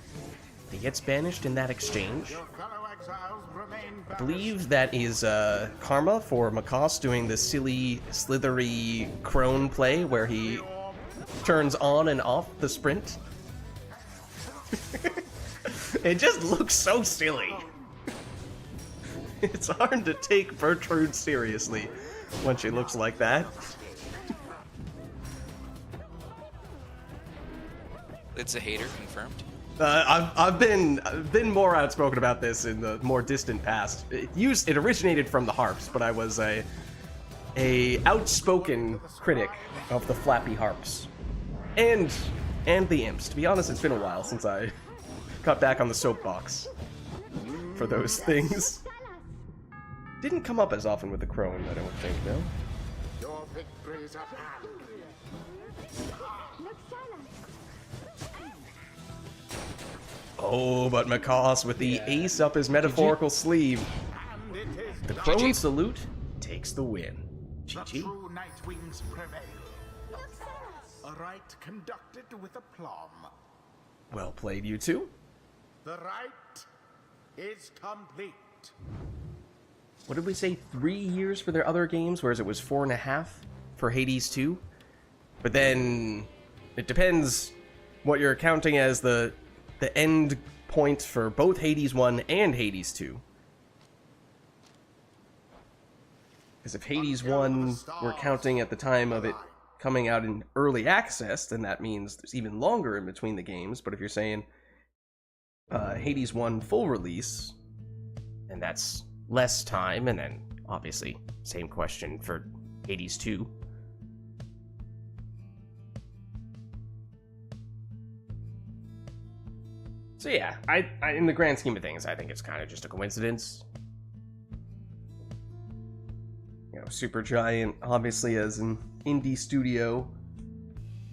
Speaker 1: He gets banished in that exchange.
Speaker 3: Your fellow exiles remain
Speaker 1: I believe that is karma for Macaws doing the silly, slithery crone play where he turns on and off the sprint. It just looks so silly. It's hard to take Bertrude seriously when she looks like that.
Speaker 4: It's a hater, confirmed.
Speaker 1: I've been more outspoken about this in the more distant past. It originated from the harps, but I was a outspoken critic of the flappy harps, and the imps. To be honest, it's been a while since I got back on the soapbox for those things. Didn't come up as often with the crone, I don't think, no?
Speaker 3: Your victory is at hand.
Speaker 1: Oh, but Macaws with the ace up his metaphorical sleeve.
Speaker 3: And it is
Speaker 1: The
Speaker 3: done.
Speaker 1: crone salute takes the win.
Speaker 3: The
Speaker 1: GG.
Speaker 3: true Night Wings prevail. A rite conducted with aplomb.
Speaker 1: Well played, you two.
Speaker 3: The rite is complete.
Speaker 1: What did we say? 3 years for their other games, whereas it was 4.5 for Hades 2? But then it depends what you're counting as the end point for both Hades 1 and Hades 2. Because if Hades 1 we're counting at the time of it coming out in early access, then that means there's even longer in between the games. But if you're saying Hades 1 full release, and that's less time, and then obviously same question for Hades 2. So yeah, I in the grand scheme of things, I think it's kind of just a coincidence. You know, Supergiant, obviously as an indie studio,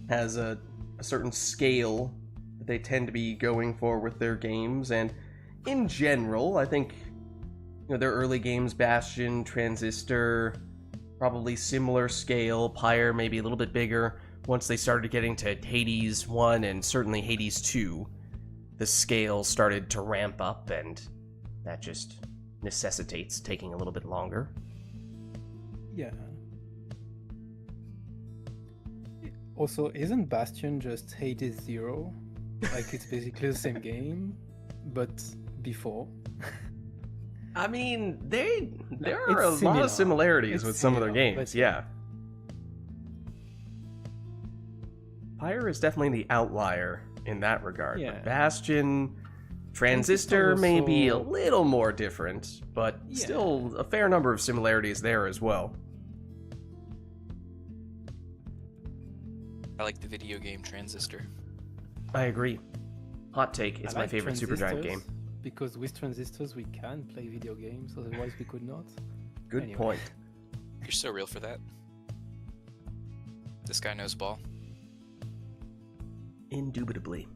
Speaker 1: has a certain scale that they tend to be going for with their games, and in general, I think, you know, their early games, Bastion, Transistor, probably similar scale, PYRE maybe a little bit bigger. Once they started getting to Hades 1 and certainly Hades 2, the scale started to ramp up, and that just necessitates taking a little bit longer.
Speaker 2: Yeah. Also, isn't Bastion just Hades 0? Like, it's basically the same game, but before.
Speaker 1: I mean, there are
Speaker 2: It's
Speaker 1: a lot
Speaker 2: similar.
Speaker 1: of similarities
Speaker 2: It's
Speaker 1: with some of their
Speaker 2: similar,
Speaker 1: games,
Speaker 2: but-
Speaker 1: yeah. PYRE is definitely the outlier in that regard.
Speaker 2: Yeah.
Speaker 1: But Bastion, Transistor may be a
Speaker 2: also-
Speaker 1: little more different, but
Speaker 2: Yeah.
Speaker 1: still a fair number of similarities there as well.
Speaker 4: I like the video game Transistor.
Speaker 1: I agree. Hot take, it's
Speaker 2: I
Speaker 1: my
Speaker 2: like
Speaker 1: favorite Supergiant game.
Speaker 2: Transistors, because with transistors we can play video games, otherwise we could not.
Speaker 1: Good
Speaker 2: Anyway.
Speaker 1: point.
Speaker 4: You're so real for that. This guy knows ball.
Speaker 1: Indubitably.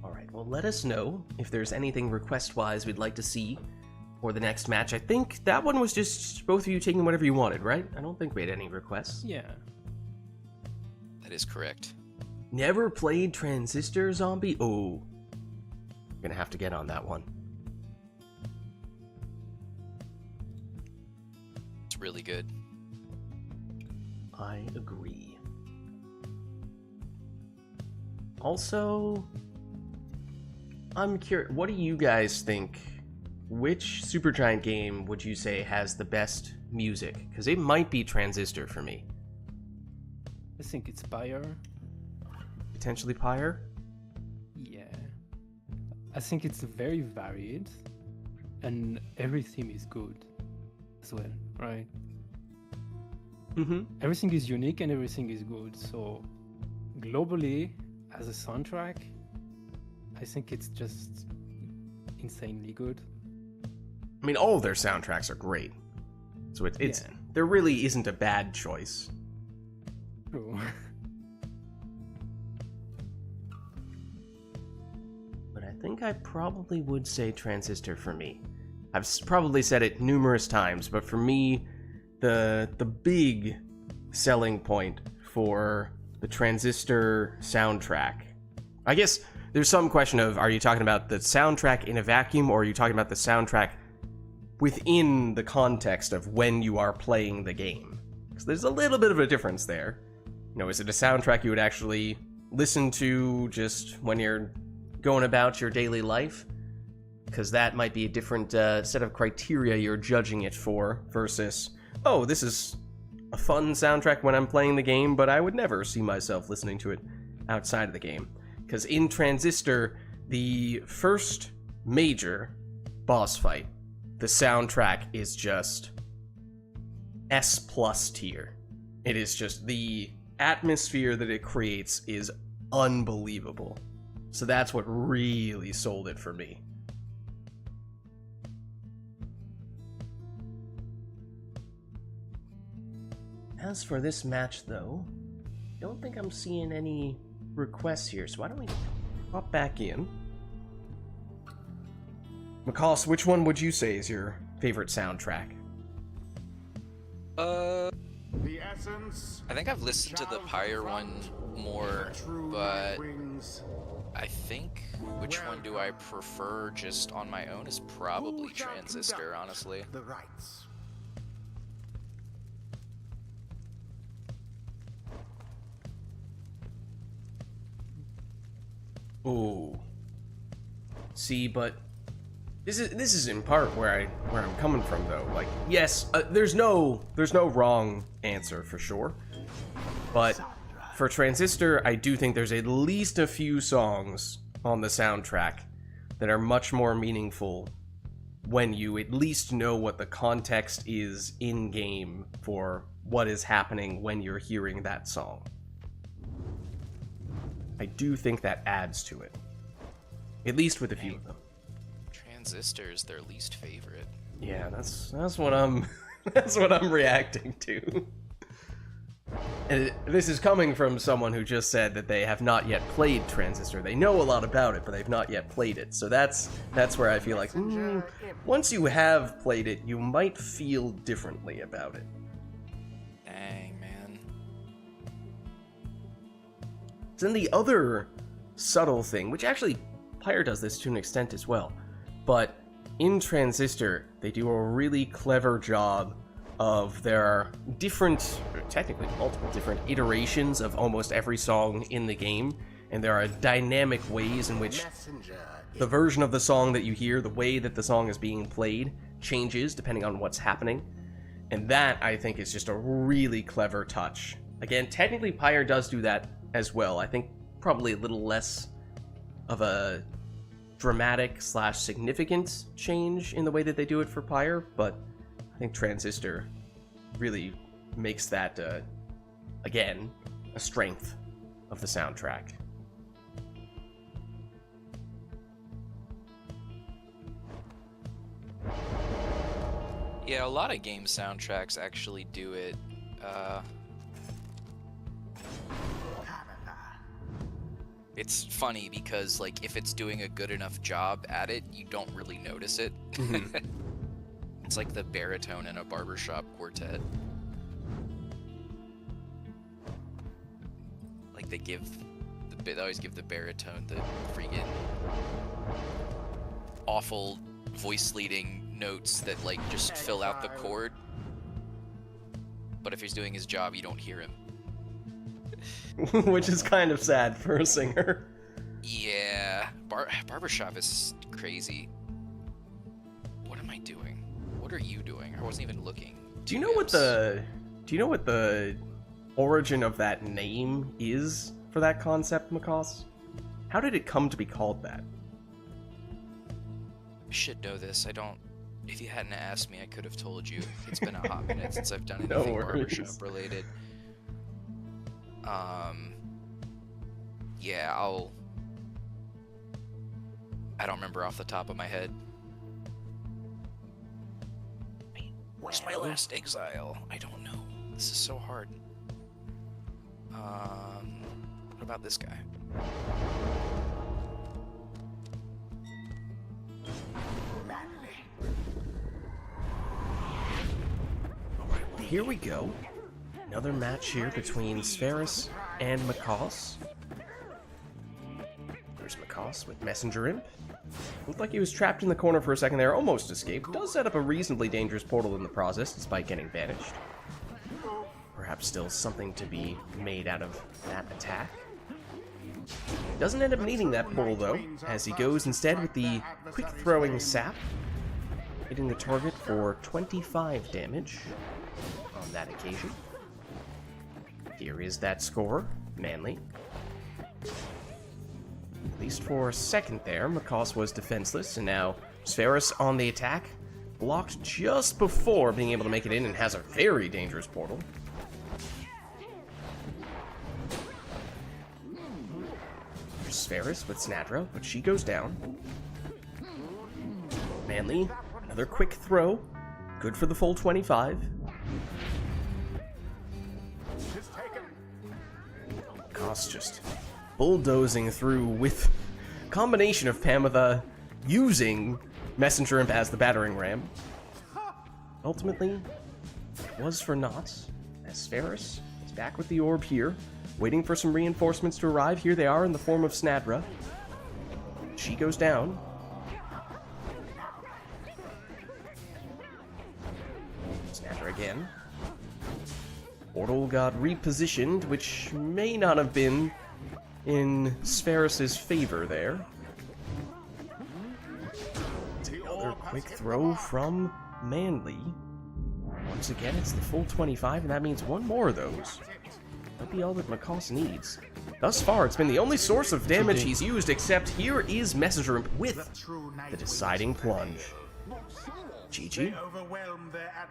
Speaker 1: Alright, well, let us know if there's anything request-wise we'd like to see for the next match. I think that one was just both of you taking whatever you wanted, right? I don't think we had any requests.
Speaker 2: Yeah.
Speaker 4: That is correct.
Speaker 1: Never played Transistor Zombie? Oh. Gonna have to get on that one.
Speaker 4: It's really good.
Speaker 1: I agree. Also, I'm curious, what do you guys think? Which Supergiant game would you say has the best music? Because it might be Transistor for me.
Speaker 2: I think it's PYRE.
Speaker 1: Potentially PYRE?
Speaker 2: Yeah. I think it's very varied, and every theme is good as well, right?
Speaker 1: Mm-hmm.
Speaker 2: Everything is unique and everything is good. So globally, as a soundtrack, I think it's just insanely good.
Speaker 1: I mean, all of their soundtracks are great. So it's
Speaker 2: Yeah.
Speaker 1: there really isn't a bad choice.
Speaker 2: True.
Speaker 1: But I think I probably would say Transistor for me. I've probably said it numerous times, but for me, the big selling point for the Transistor soundtrack, I guess there's some question of, are you talking about the soundtrack in a vacuum, or are you talking about the soundtrack within the context of when you are playing the game? Because there's a little bit of a difference there. You know, is it a soundtrack you would actually listen to just when you're going about your daily life? Because that might be a different set of criteria you're judging it for, versus, oh, this is a fun soundtrack when I'm playing the game, but I would never see myself listening to it outside of the game. Because in Transistor, the first major boss fight, the soundtrack is just S+ tier. It is just, the atmosphere that it creates is unbelievable. So that's what really sold it for me. As for this match, though, I don't think I'm seeing any requests here, so why don't we hop back in? McCoss, which one would you say is your favorite soundtrack?
Speaker 3: The essence.
Speaker 4: I think I've listened to the PYRE one more, but I think which one do I prefer just on my own is probably Transistor, honestly.
Speaker 3: The rites.
Speaker 1: Ooh. See, but this is in part where I'm coming from, though. Like, yes, there's no wrong answer for sure, but for Transistor, I do think there's at least a few songs on the soundtrack that are much more meaningful when you at least know what the context is in game for what is happening when you're hearing that song. I do think that adds to it, at least with a few of them.
Speaker 4: Transistor is their least favorite.
Speaker 1: Yeah, that's what I'm that's what I'm reacting to. And this is coming from someone who just said that they have not yet played Transistor. They know a lot about it, but they've not yet played it. So that's where I feel like once you have played it, you might feel differently about it.
Speaker 4: Dang, man.
Speaker 1: Then the other subtle thing, which actually PYRE does this to an extent as well, but in Transistor, they do a really clever job of their different, technically multiple different iterations of almost every song in the game, and there are dynamic ways in which the version of the song that you hear, the way that the song is being played, changes depending on what's happening, and that, I think, is just a really clever touch. Again, technically PYRE does do that as well. I think probably a little less of a dramatic / significant change in the way that they do it for PYRE, but I think Transistor really makes that, again, a strength of the soundtrack.
Speaker 4: Yeah, a lot of game soundtracks actually do it. It's funny because, like, if it's doing a good enough job at it, you don't really notice it.
Speaker 1: Mm-hmm.
Speaker 4: It's like the baritone in a barbershop quartet. Like, they always give the baritone the freaking awful voice leading notes that, like, just fill out the chord. But if he's doing his job, you don't hear him.
Speaker 1: Which is kind of sad for a singer.
Speaker 4: Yeah, barbershop is crazy. What am I doing? What are you doing? I wasn't even looking.
Speaker 1: Do you know what the origin of that name is for that concept, McCoss? How did it come to be called that?
Speaker 4: I should know this. I don't. If you hadn't asked me, I could have told you. It's been a hot minute since I've done
Speaker 1: No
Speaker 4: anything
Speaker 1: worries.
Speaker 4: barbershop related. Yeah, I don't remember off the top of my head. Where's my last exile? I don't know. This is so hard. What about this guy?
Speaker 1: Here we go. Another match here between Spheris and McCoss. There's McCoss with Messenger Imp. Looked like he was trapped in the corner for a second there, almost escaped. Does set up a reasonably dangerous portal in the process, despite getting banished. Perhaps still something to be made out of that attack. Doesn't end up needing that portal, though, as he goes instead with the quick-throwing sap, hitting the target for 25 damage on that occasion. Here is that score. Manly. At least for a second there, Makos was defenseless, and now Sferis on the attack. Blocked just before being able to make it in and has a very dangerous portal. Sferis with Snadra, but she goes down. Manly, another quick throw. Good for the full 25. Koss just bulldozing through with combination of Pamitha using Messenger Imp as the battering ram. Ultimately, it was for naught, as Sferis is back with the orb here, waiting for some reinforcements to arrive. Here they are in the form of Snadra. She goes down. Snadra again. Portal got repositioned, which may not have been in Sferis' favor there. Another quick throw from Manly. Once again, it's the full 25, and that means one more of those. That'll be all that Makos needs. Thus far, it's been the only source of damage he's used, except here is Messenger Imp with the deciding plunge. GG.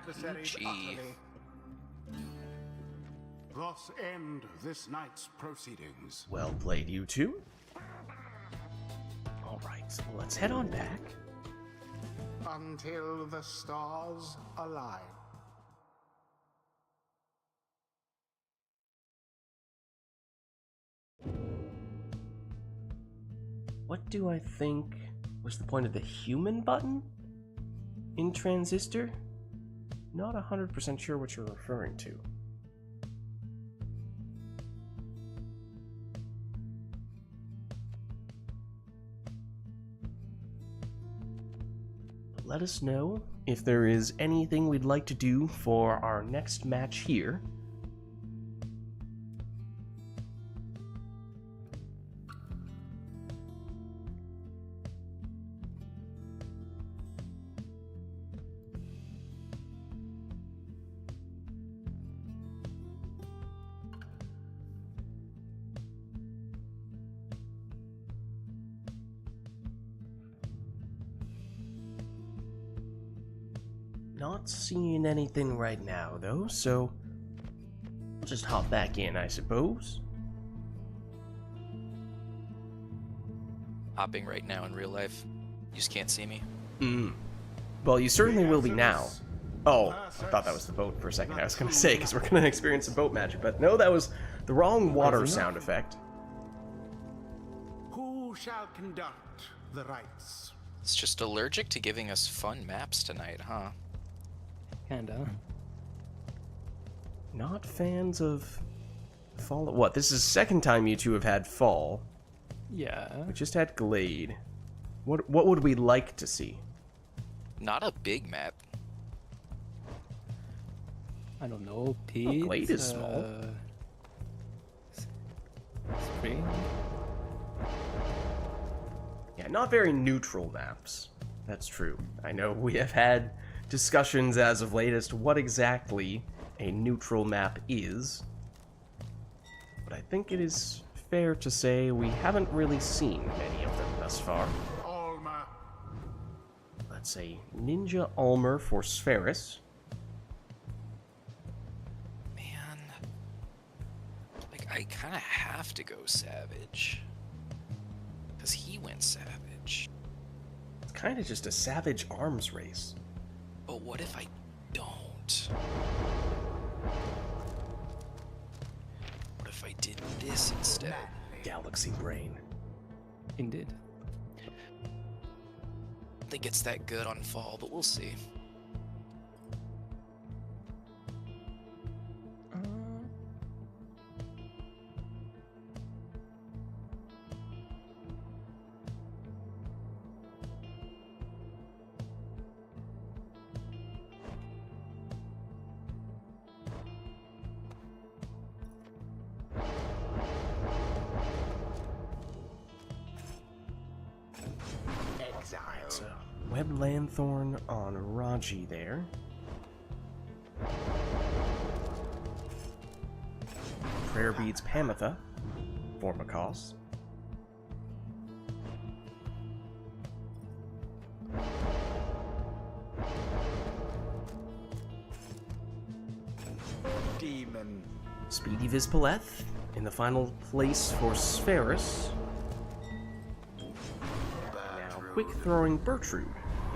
Speaker 4: GG.
Speaker 3: Thus end this night's proceedings.
Speaker 1: Well played, you two. Alright, so let's head on back.
Speaker 3: Until the stars align.
Speaker 1: What do I think was the point of the human button in Transistor? Not 100% sure what you're referring to. Let us know if there is anything we'd like to do for our next match here. Not seeing anything right now, though, so I'll just hop back in, I suppose.
Speaker 4: Hopping right now in real life. You just can't see me.
Speaker 1: Well, you certainly will be now. Oh, I thought that was the boat for a second. I was going to say, because we're going to experience a boat magic, but no, that was the wrong water sound effect.
Speaker 3: Who shall conduct the rites?
Speaker 4: It's just allergic to giving us fun maps tonight, huh?
Speaker 2: Kinda.
Speaker 1: Not fans of Fall. What? This is the second time you two have had Fall.
Speaker 2: Yeah.
Speaker 1: We just had Glade. What would we like to see?
Speaker 4: Not a big map.
Speaker 2: I don't know. Pete.
Speaker 1: Glade is small.
Speaker 2: Spring.
Speaker 1: Yeah, not very neutral maps. That's true. I know we have had discussions as of late as to what exactly a neutral map is. But I think it is fair to say we haven't really seen many of them thus far.
Speaker 3: Alma.
Speaker 1: Let's say Ninja Almer for Sferis.
Speaker 4: Man. Like, I kind of have to go Savage. Because he went Savage.
Speaker 1: It's kind of just a Savage arms race.
Speaker 4: But what if I don't? What if I did this instead?
Speaker 1: Galaxy Brain.
Speaker 2: Indeed.
Speaker 4: I think it's that good on Fall, but we'll see.
Speaker 1: So, Web Lanthorn on Raji there. Prayer Beads Pamitha for Makos.
Speaker 3: Demon.
Speaker 1: Speedy Vispaleth in the final place for Spheris. Now, Quick Throwing Bertrude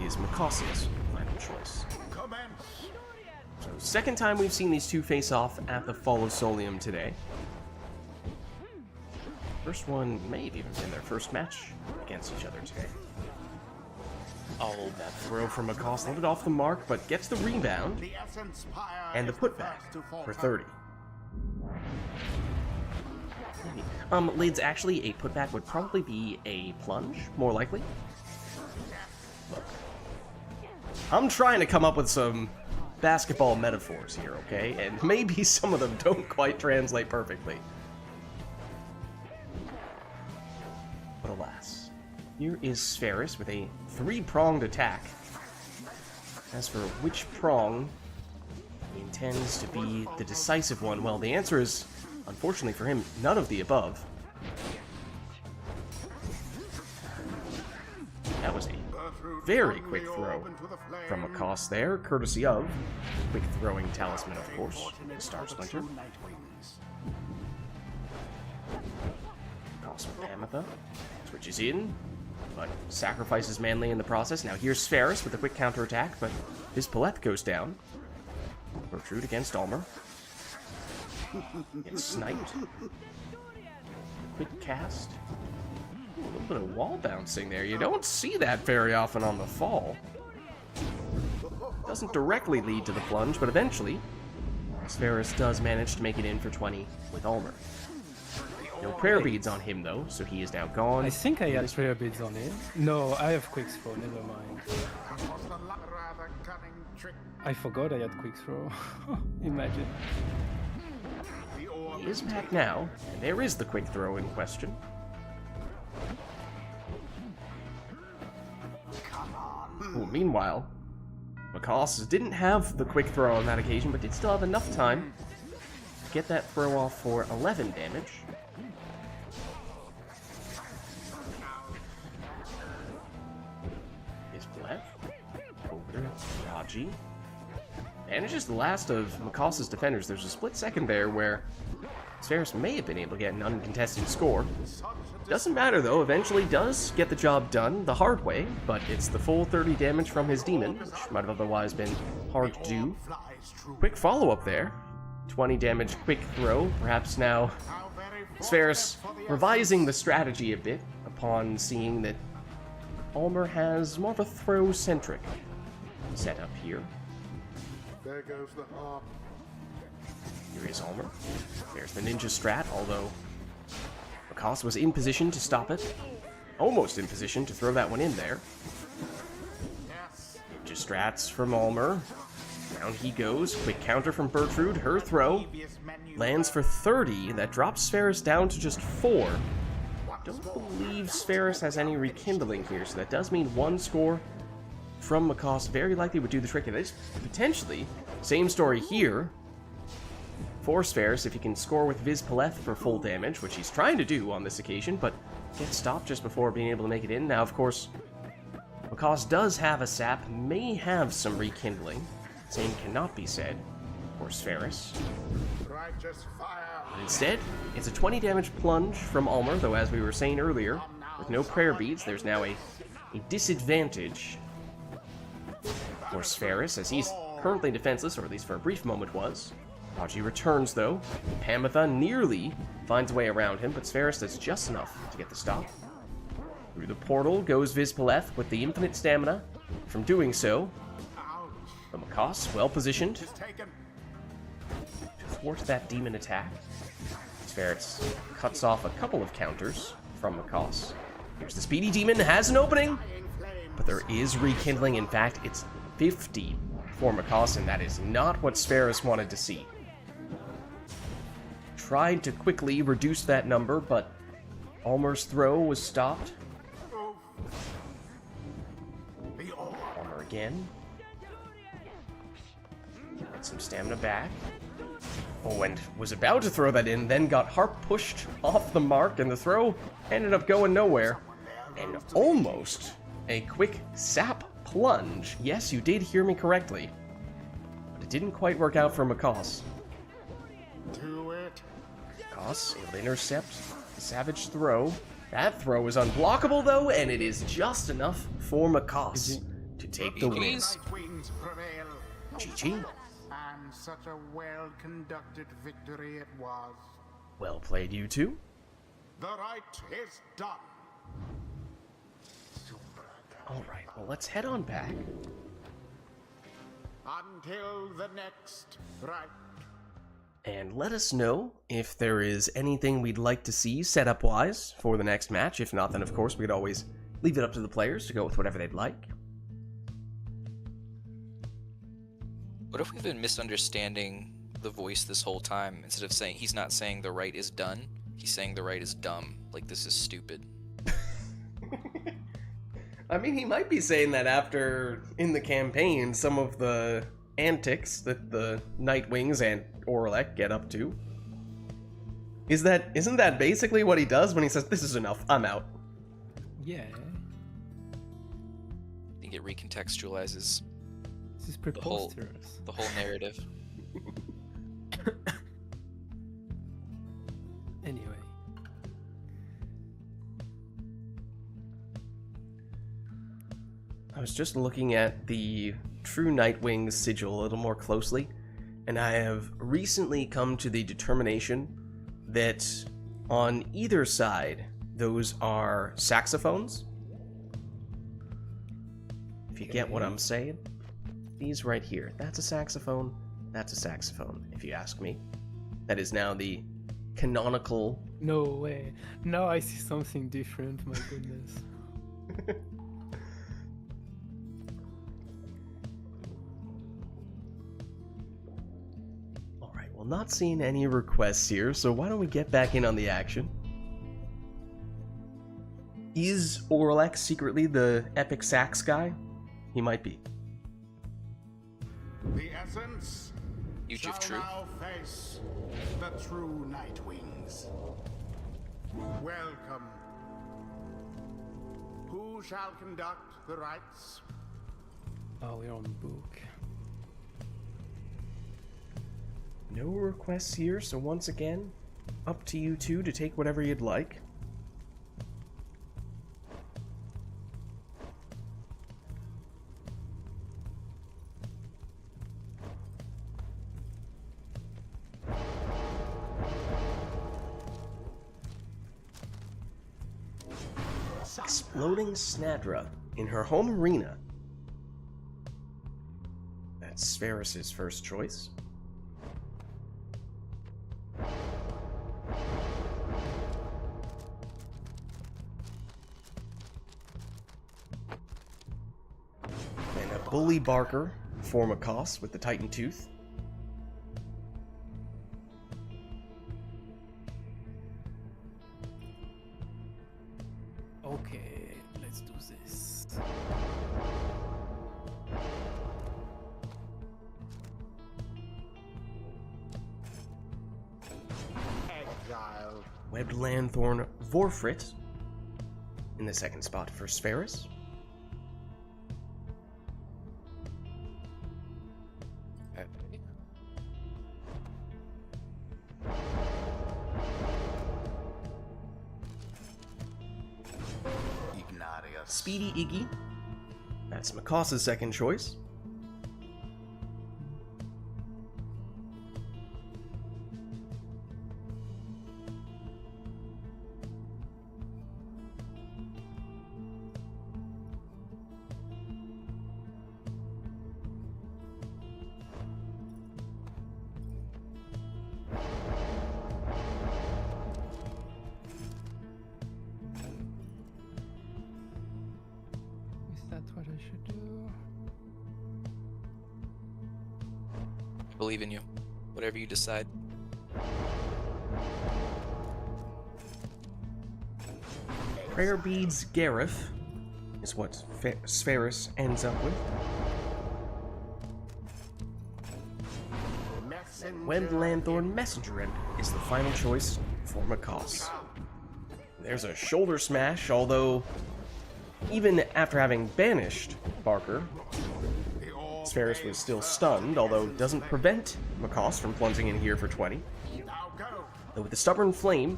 Speaker 1: is Makos's final choice.
Speaker 3: Commence.
Speaker 1: So, second time we've seen these two face off at the Fall of Solium today. First one may have even been their first match against each other today. Oh, that throw from Makos landed off the mark, but gets the rebound
Speaker 3: The essence pyre
Speaker 1: and the
Speaker 3: is the
Speaker 1: putback
Speaker 3: first to
Speaker 1: for
Speaker 3: falter.
Speaker 1: 30. Lids, actually, a putback would probably be a plunge, more likely. Look, I'm trying to come up with some basketball metaphors here, okay? And maybe some of them don't quite translate perfectly. But alas, here is Spheris with a 3-pronged attack. As for which prong he intends to be the decisive one, well, the answer is, unfortunately for him, none of the above. That was a very quick throw from Makos there, courtesy of Quick Throwing Talisman, of course, the Star Splinter. Makos with Pamitha switches in, but sacrifices Manly in the process. Now here's Spheris with a quick counterattack, but his Paleth goes down. Bertrude against Ulmer. Gets sniped. Quick cast. A little bit of wall bouncing there. You don't see that very often on the Fall. Doesn't directly lead to the plunge, but eventually, Spheris does manage to make it in for 20 with Ulmer. No prayer beads on him, though, so he is now gone.
Speaker 2: I think I had prayer beads on it. No, I have quick throw, never mind.
Speaker 3: Rather cunning trick.
Speaker 2: I forgot I had quick throw. Imagine.
Speaker 1: He is back now, and there is the quick throw in question. Ooh, meanwhile, Makos didn't have the quick throw on that occasion, but did still have enough time to get that throw off for 11 damage. His left over Raji. Manages the last of Makos's defenders. There's a split second there where Spheris may have been able to get an uncontested score. Doesn't matter though, eventually does get the job done the hard way, but it's the full 30 damage from his demon, which might have otherwise been hard to do. Quick follow-up there. 20 damage quick throw, perhaps now Spheris revising the strategy a bit upon seeing that Ulmer has more of a throw-centric setup here.
Speaker 3: There goes the harp.
Speaker 1: Here is Ulmer. There's the ninja strat, although Makos was in position to stop it. Almost in position to throw that one in there. Ninja strats from Ulmer. Down he goes. Quick counter from Bertrude. Her throw lands for 30. That drops Spheris down to just 4. Don't believe Spheris has any rekindling here, so that does mean one score from Makos very likely would do the trick. And this potentially, same story here for Spheris if he can score with Vispaleth for full damage, which he's trying to do on this occasion, but gets stopped just before being able to make it in. Now, of course, Makos does have a sap, may have some rekindling. Same cannot be said for Spheris.
Speaker 3: Righteous fire.
Speaker 1: But instead, it's a 20 damage plunge from Ulmer, though as we were saying earlier, with no prayer beads, there's now a disadvantage for Spheris, as he's currently defenseless, or at least for a brief moment was. Raji returns, though. Pamitha nearly finds a way around him, but Spheris does just enough to get the stop. Through the portal goes Vispaleth with the infinite stamina from doing so. The Makos, well positioned to thwart that demon attack. Spheris cuts off a couple of counters from Makos. Here's the speedy demon, has an opening, but there is rekindling. In fact, it's 50 for Makos, and that is not what Spheris wanted to see. Tried to quickly reduce that number, but Ulmer's throw was stopped. Ulmer again. Get some stamina back. Oh, and was about to throw that in, then got Harp pushed off the mark, and the throw ended up going nowhere. And almost a quick sap plunge. Yes, you did hear me correctly. But it didn't quite work out for Macaws.
Speaker 3: Do it.
Speaker 1: Macaws able to intercept the savage throw. That throw is unblockable, though, and it is just enough for Macaws to take the win.
Speaker 3: Nightwings prevail.
Speaker 1: GG.
Speaker 3: And such a well-conducted victory it was.
Speaker 1: Well played, you two.
Speaker 3: The rite is done.
Speaker 1: Alright, well, let's head on back.
Speaker 3: Until the next rite.
Speaker 1: And let us know if there is anything we'd like to see setup-wise for the next match. If not, then of course we could always leave it up to the players to go with whatever they'd like.
Speaker 4: What if we've been misunderstanding the voice this whole time? Instead of saying, he's not saying the right is done, he's saying the right is dumb. Like, this is stupid.
Speaker 1: I mean, he might be saying that after, in the campaign, some of the antics that the Nightwings and Orlek get up to. Isn't that basically what he does when he says, "This is enough, I'm out"?
Speaker 2: Yeah.
Speaker 4: I think it recontextualizes
Speaker 2: This is
Speaker 4: the whole
Speaker 2: preposterous.
Speaker 4: narrative.
Speaker 2: Anyway.
Speaker 1: I was just looking at the True Nightwing sigil a little more closely, and I have recently come to the determination that on either side, those are saxophones. If you get what I'm saying. These right here, that's a saxophone, that's a saxophone, if you ask me. That is now the canonical...
Speaker 2: No way. Now I see something different, my goodness.
Speaker 1: Alright, well, not seeing any requests here, so why don't we get back in on the action? Is Orlek secretly the epic sax guy? He might be.
Speaker 3: The essence
Speaker 4: Huge
Speaker 3: shall
Speaker 4: if true.
Speaker 3: now face the true Nightwings. Welcome. Who shall conduct the rites?
Speaker 2: Oh, we're on book.
Speaker 1: No requests here, so once again, up to you two to take whatever you'd like. Exploding Snadra in her home arena. That's Sferris' first choice. And a Bully Barker for Macaws with the Titan Tooth.
Speaker 2: Okay, let's do this.
Speaker 3: Exile.
Speaker 1: Webbed Lanthorn Vorfrit in the second spot for Sferris. Speedy Iggy. That's Macaws' second choice.
Speaker 2: Is that what I should do?
Speaker 4: I believe in you. Whatever you decide.
Speaker 1: Prayer Beads Gareth is what Sferris ends up with.
Speaker 3: Messenger
Speaker 1: Webbed Lanthorn Messenger Imp is the final choice for Macaws. There's a shoulder smash, although even after having banished Barker, Spheris was still stunned, although doesn't prevent Macaws from plunging in here for 20. Though with the Stubborn Flame,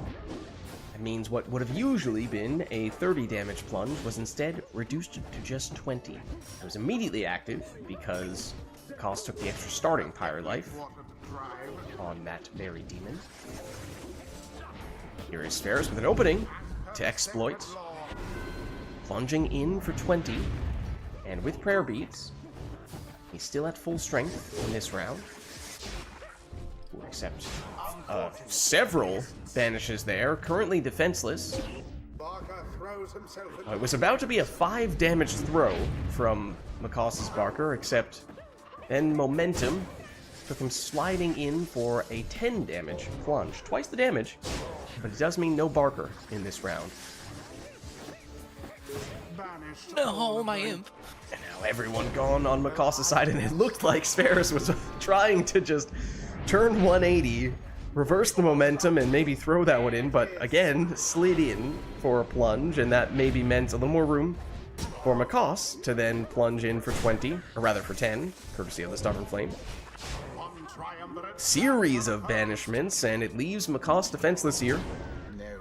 Speaker 1: that means what would have usually been a 30 damage plunge was instead reduced to just 20. It was immediately active because Macaws took the extra starting Pyre life on that very demon. Here is Spheris with an opening to exploit, plunging in for 20, and with Prayer Beads, he's still at full strength in this round. Except several banishes there, currently defenseless. It was about to be a 5 damage throw from Macaws' Barker, except then momentum took him sliding in for a 10 damage plunge. Twice the damage, but it does mean no Barker in this round.
Speaker 4: No, my imp.
Speaker 1: And now everyone gone on Macaws' side, and it looked like Spheris was trying to just turn 180, reverse the momentum, and maybe throw that one in, but again, slid in for a plunge, and that maybe meant a little more room for Macaws to then plunge in for 20, or rather for 10, courtesy of the Stubborn Flame. Series of banishments, and it leaves Macaws defenseless here.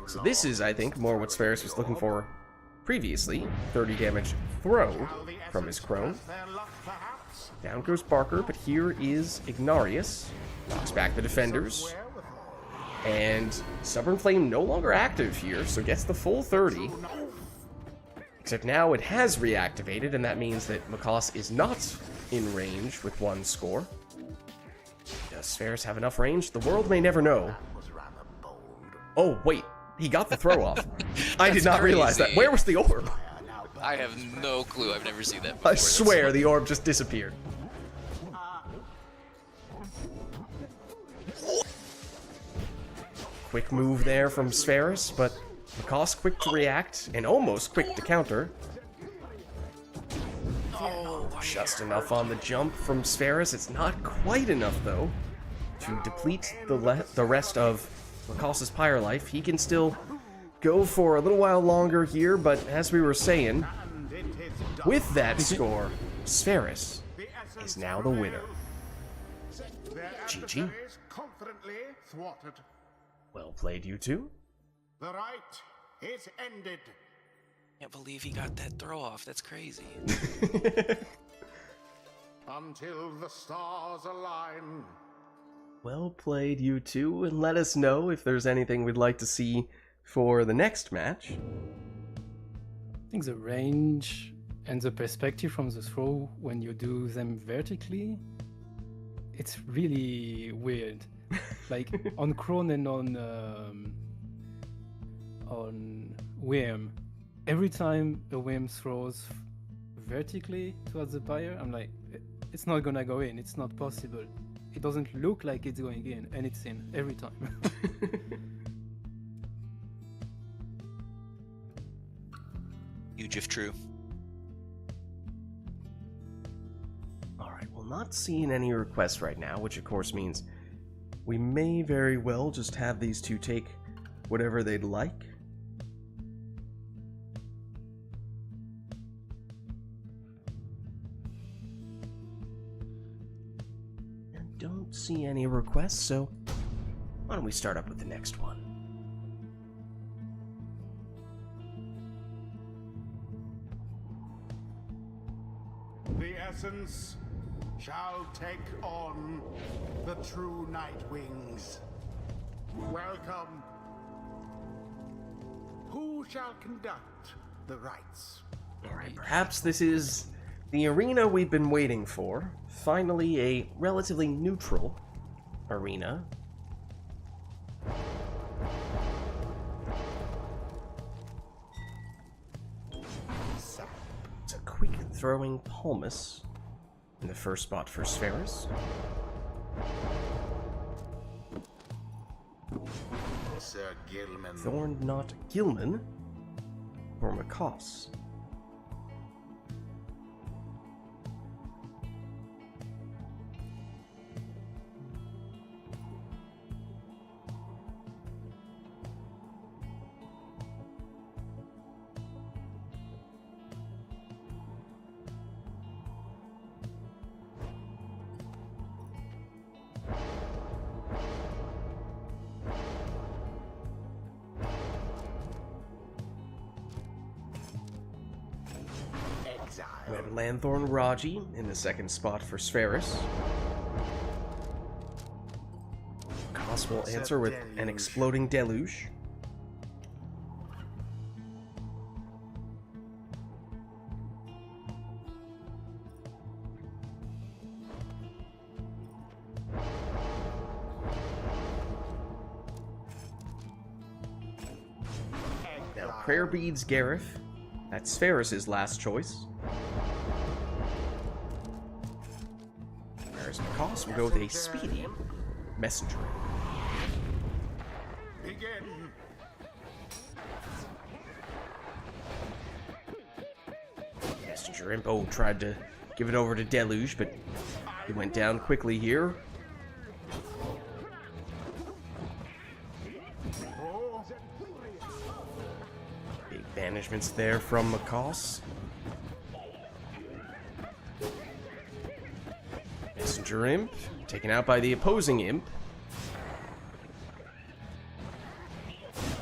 Speaker 1: So this is, I think, more what Spheris was looking for previously. 30 damage throw from his Crone. Down goes Barker, but here is Ignarius. Knocks back the defenders. And Stubborn Flame no longer active here, so gets the full 30. Except now it has reactivated, and that means that Macaws is not in range with one score. Does Spheris have enough range? The world may never know. Oh, wait. He got the throw off. I did not realize that. Where was the orb?
Speaker 4: I have no clue. I've never seen that before.
Speaker 1: I swear the orb just disappeared. Quick move there from Spheris, but Macaws quick to react and almost quick to counter.
Speaker 4: Oh,
Speaker 1: Just enough on the jump from Spheris. It's not quite enough, though, to deplete the rest of Macaws' Pyre life. He can still go for a little while longer here, but as we were saying, with that score, Spheris is now the winner. GG. Well played, you two.
Speaker 3: The rite is ended.
Speaker 4: Can't believe he got that throw off. That's crazy.
Speaker 3: Until the stars align.
Speaker 1: Well played, you two, and let us know if there's anything we'd like to see for the next match.
Speaker 2: I think the range and the perspective from the throw when you do them vertically, it's really weird. Like on Crone and on Worm, every time a Worm throws vertically towards the pyre, I'm like, it's not gonna go in, it's not possible. It doesn't look like it's going in, and it's in every time.
Speaker 4: Huge if true.
Speaker 1: Alright, well, not seeing any requests right now, which of course means we may very well just have these two take whatever they'd like. I don't see any requests, so why don't we start up with the next one?
Speaker 3: The essence shall take on the true night wings. Welcome. Who shall conduct the rites?
Speaker 1: Alright, perhaps this is the arena we've been waiting for. Finally, a relatively neutral arena. It's a quick throwing Palmus in the first spot for Spheris.
Speaker 3: Sir Gilman.
Speaker 1: Thorn Knot Gilman for Macaws. We have Lanthorn Raji in the second spot for Spheris. Koss will answer with an exploding deluge. Now, Prayer Beads Gareth. That's Spheris' last choice. Whereas Koss will go with a speedy messenger.
Speaker 3: Begin.
Speaker 1: Messenger Imp, oh, tried to give it over to Deluge, but he went down quickly here. Big banishments there from Koss. Messenger Imp, taken out by the opposing Imp.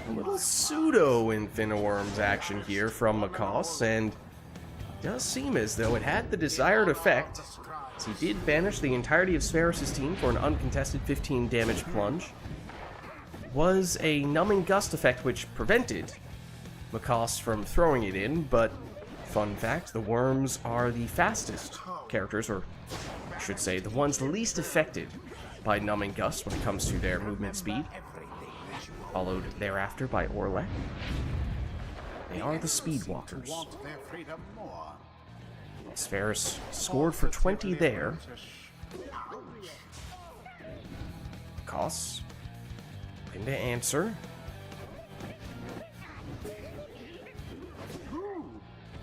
Speaker 1: A little pseudo Infiniworms action here from Koss, and it does seem as though it had the desired effect, as he did banish the entirety of Spheris' team for an uncontested 15 damage plunge. Was a numbing gust effect which prevented Koss from throwing it in, but fun fact, the worms are the fastest characters, or I should say, the ones least affected by numbing gust when it comes to their movement speed. Followed thereafter by Orlek. They are the Speedwalkers. Spheris scored for 20 there. Koss looking to answer.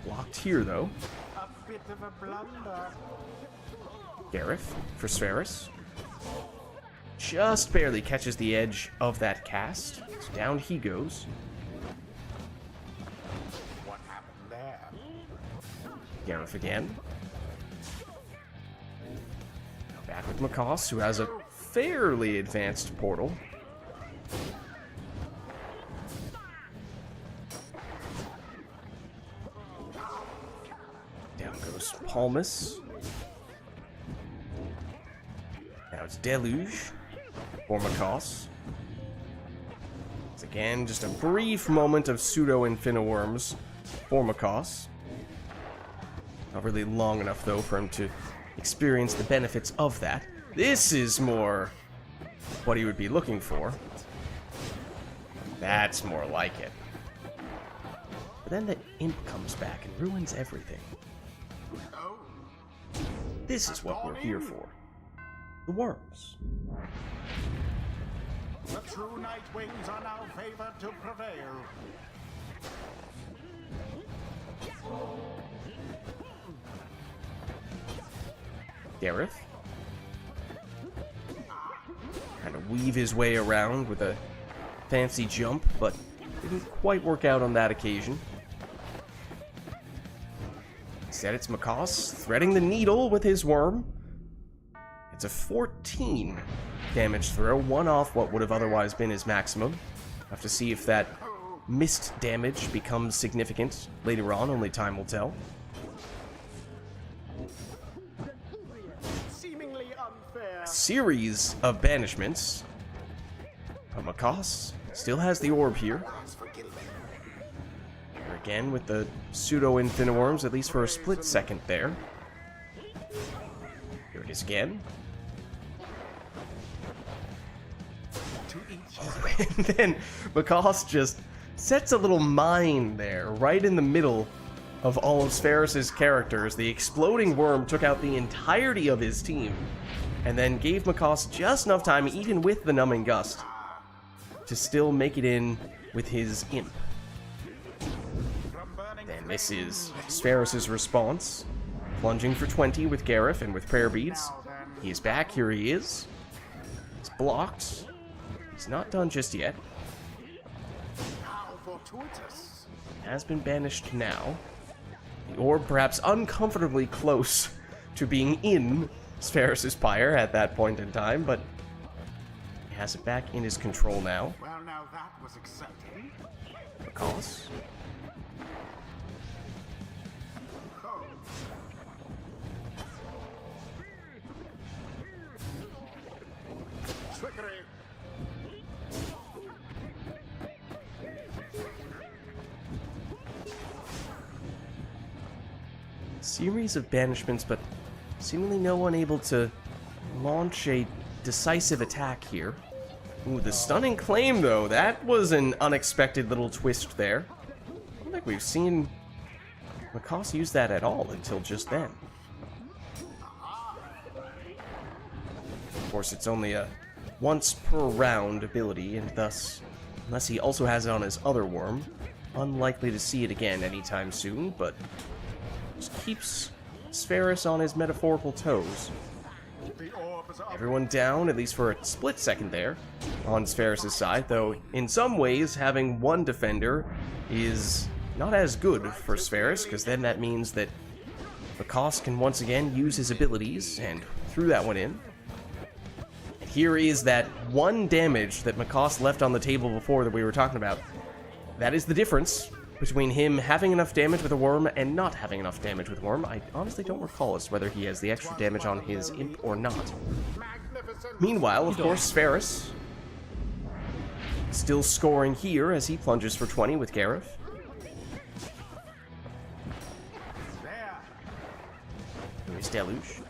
Speaker 1: Blocked here, though.
Speaker 3: A bit of a blunder.
Speaker 1: Gareth for Spheris. Just barely catches the edge of that cast. So down he goes.
Speaker 3: What happened there?
Speaker 1: Gareth again. Now back with Koss, who has a fairly advanced portal. Down goes Palmas. Now it's Deluge for Koss. It's again just a brief moment of pseudo Infiniworms for Koss. Not really long enough, though, for him to experience the benefits of that. This is more what he would be looking for. That's more like it. But then the Imp comes back and ruins everything. This is what we're here for. The worms.
Speaker 3: The true Night Wings are now favored to prevail.
Speaker 1: Gareth. Kind of weave his way around with a fancy jump, but didn't quite work out on that occasion. Instead, it's Koss threading the needle with his worm. It's a 14 damage throw, one off what would have otherwise been his maximum. Have to see if that missed damage becomes significant later on, only time will tell.
Speaker 3: Seemingly unfair.
Speaker 1: A series of banishments. But Koss still has the orb here. Here again with the pseudo Infiniworms, at least for a split second there. Here it is again. And then Koss just sets a little mine there, right in the middle of all of Spheris' characters. The exploding worm took out the entirety of his team, and then gave Koss just enough time, even with the numbing gust, to still make it in with his Imp. And this is Spheris' response. Plunging for 20 with Gareth and with Prayer Beads. He is back, here he is. He's blocked. He's not done just yet. Has been banished now. The orb perhaps uncomfortably close to being in Spheris' pyre at that point in time, but he has it back in his control now.
Speaker 3: Well, now that was exciting.
Speaker 1: Koss. series of banishments, but seemingly no one able to launch a decisive attack here. Ooh, the stunning claim, though. That was an unexpected little twist there. I don't think we've seen Macaws use that at all until just then. Of course, it's only a once per round ability, and thus, unless he also has it on his other worm, unlikely to see it again anytime soon, but just keeps Spherus on his metaphorical toes. Everyone down, at least for a split second there, on Spherus' side, though in some ways having one defender is not as good for Spherus, because then that means that Macaws can once again use his abilities, and threw that one in. Here is that one damage that Macaws left on the table before that we were talking about. That is the difference between him having enough damage with a worm and not having enough damage with a worm. I honestly don't recall as to whether he has the extra damage on his imp or not. Meanwhile, of course, Spherus still scoring here as he plunges for 20 with Gareth. Here's Deluge,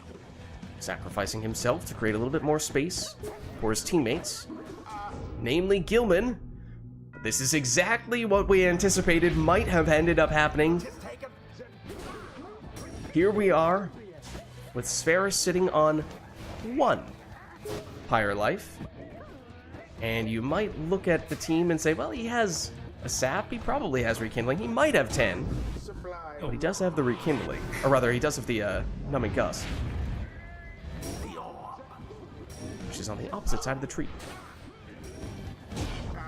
Speaker 1: sacrificing himself to create a little bit more space for his teammates, namely Gilman. This is exactly what we anticipated might have ended up happening. Here we are, with Spherus sitting on 1 Pyre life. And you might look at the team and say, well, he has a sap, he probably has rekindling, he might have 10. Oh, he does have the rekindling. Or rather, he does have the numbing gust. Which is on the opposite side of the tree.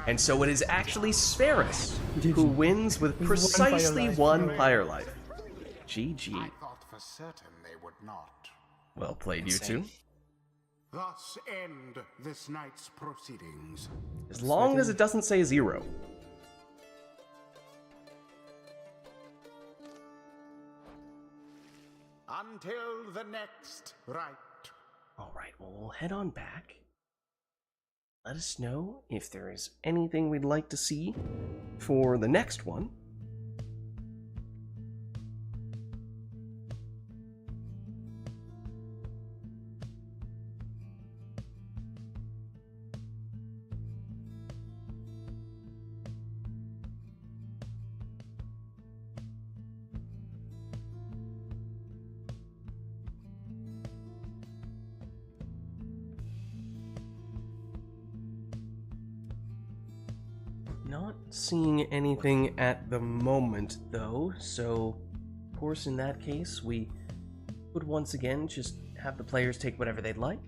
Speaker 1: And so it is actually Spherus who wins with precisely 1 Pyre life. GG.
Speaker 3: I thought for certain they would not.
Speaker 1: Well played, you two.
Speaker 3: Thus end this night's proceedings.
Speaker 1: As long as it doesn't say 0.
Speaker 3: Until the next rite.
Speaker 1: Alright, well, we'll head on back. Let us know if there is anything we'd like to see for the next one. Not seeing anything at the moment, though, so, of course, in that case, we would once again just have the players take whatever they'd like.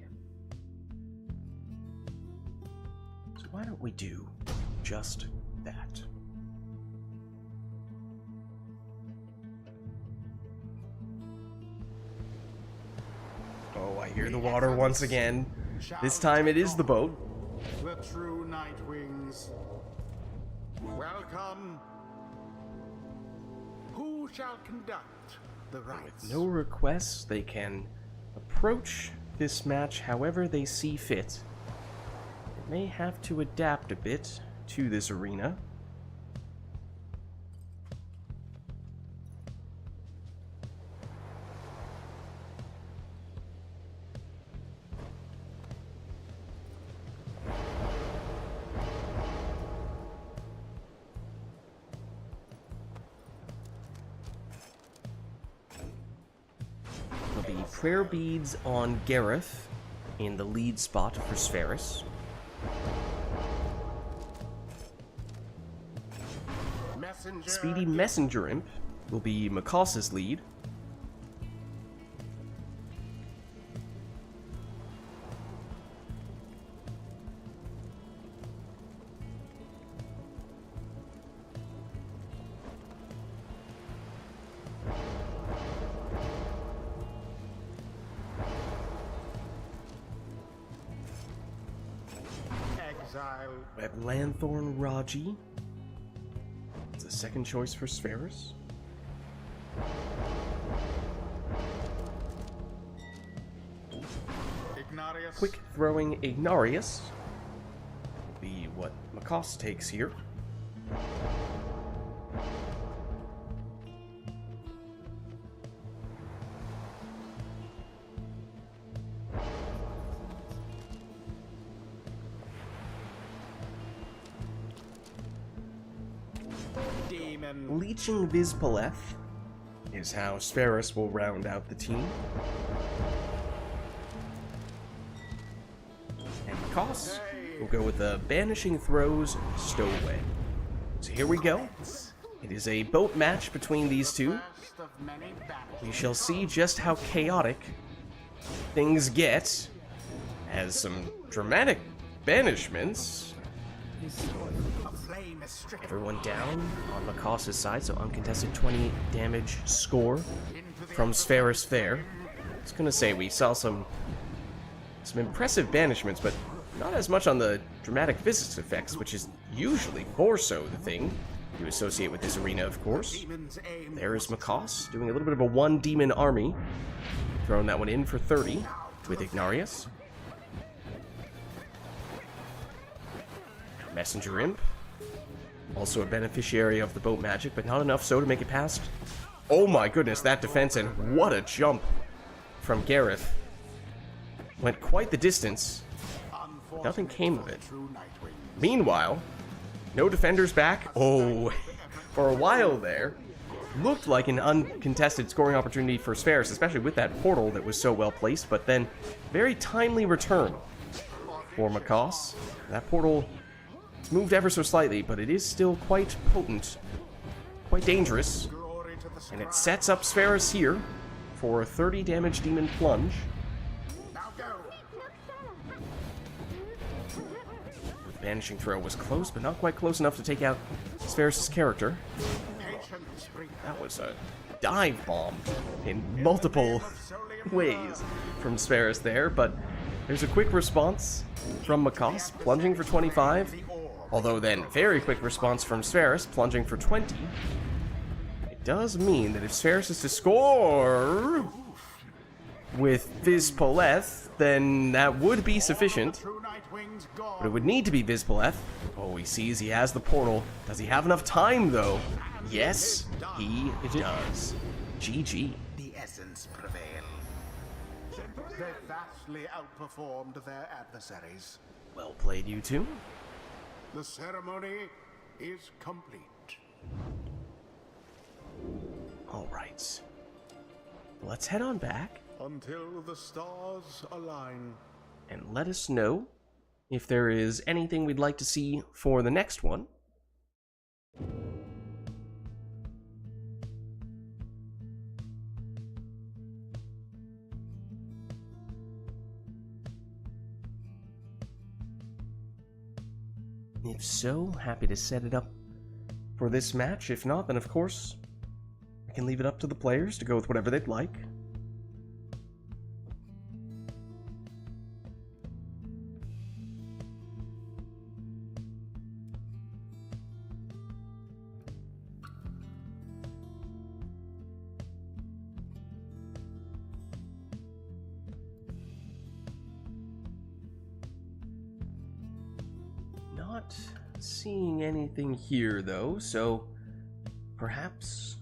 Speaker 1: So why don't we do just that? Oh, I hear the water once again. This time it is the boat.
Speaker 3: The true night wings. Welcome. Who shall conduct the rites?
Speaker 1: With no requests, they can approach this match however they see fit. They may have to adapt a bit to this arena. Prayer beads on Gareth in the lead spot for Spherus. Speedy Messenger Imp will be Macaws' lead. We have Lanthorn Raji. It's a second choice for Spherus. Quick throwing Ignarius will be what Macaws takes here.
Speaker 3: demon.
Speaker 1: Leeching Vizpaleth is how Spherus will round out the team. And Koss will go with the Banishing Throws Stowaway. So here we go. It is a boat match between these two. We shall see just how chaotic things get as some dramatic banishments. Everyone down on Makoss's side, so uncontested 20 damage score from Spherus there. I was gonna say we saw some impressive banishments, but not as much on the dramatic physics effects, which is usually more so the thing you associate with this arena, of course. There is Makoss doing a little bit of a one demon army, throwing that one in for 30 with Ignarius. Messenger Imp, also a beneficiary of the boat magic, but not enough so to make it past. Oh my goodness, that defense, and what a jump from Gareth. Went quite the distance. Nothing came of it. Meanwhile, no defenders back. Oh, for a while there, looked like an uncontested scoring opportunity for Spherus, especially with that portal that was so well placed, but then very timely return for Makoss. That portal moved ever so slightly, but it is still quite potent, quite dangerous, and it sets up Spherus here for a 30 damage demon plunge. The Banishing Throw was close, but not quite close enough to take out Spherus' character. That was a dive bomb in multiple ways from Spherus there, but there's a quick response from Makoss, plunging for 25. Although then, very quick response from Spherus, plunging for 20. It does mean that if Spherus is to score with Vizpaleth, then that would be sufficient. But it would need to be Vizpaleth. Oh, he sees he has the portal. Does he have enough time, though? Yes, he does. GG.
Speaker 3: The essence prevail. They vastly outperformed their adversaries.
Speaker 1: Well played, you two.
Speaker 3: The ceremony is complete.
Speaker 1: All right. Let's head on back
Speaker 3: Until the stars align.
Speaker 1: and let us know if there is anything we'd like to see for the next one. If so, happy to set it up for this match. If not, then of course, I can leave it up to the players to go with whatever they'd like. Not seeing anything here, though, so perhaps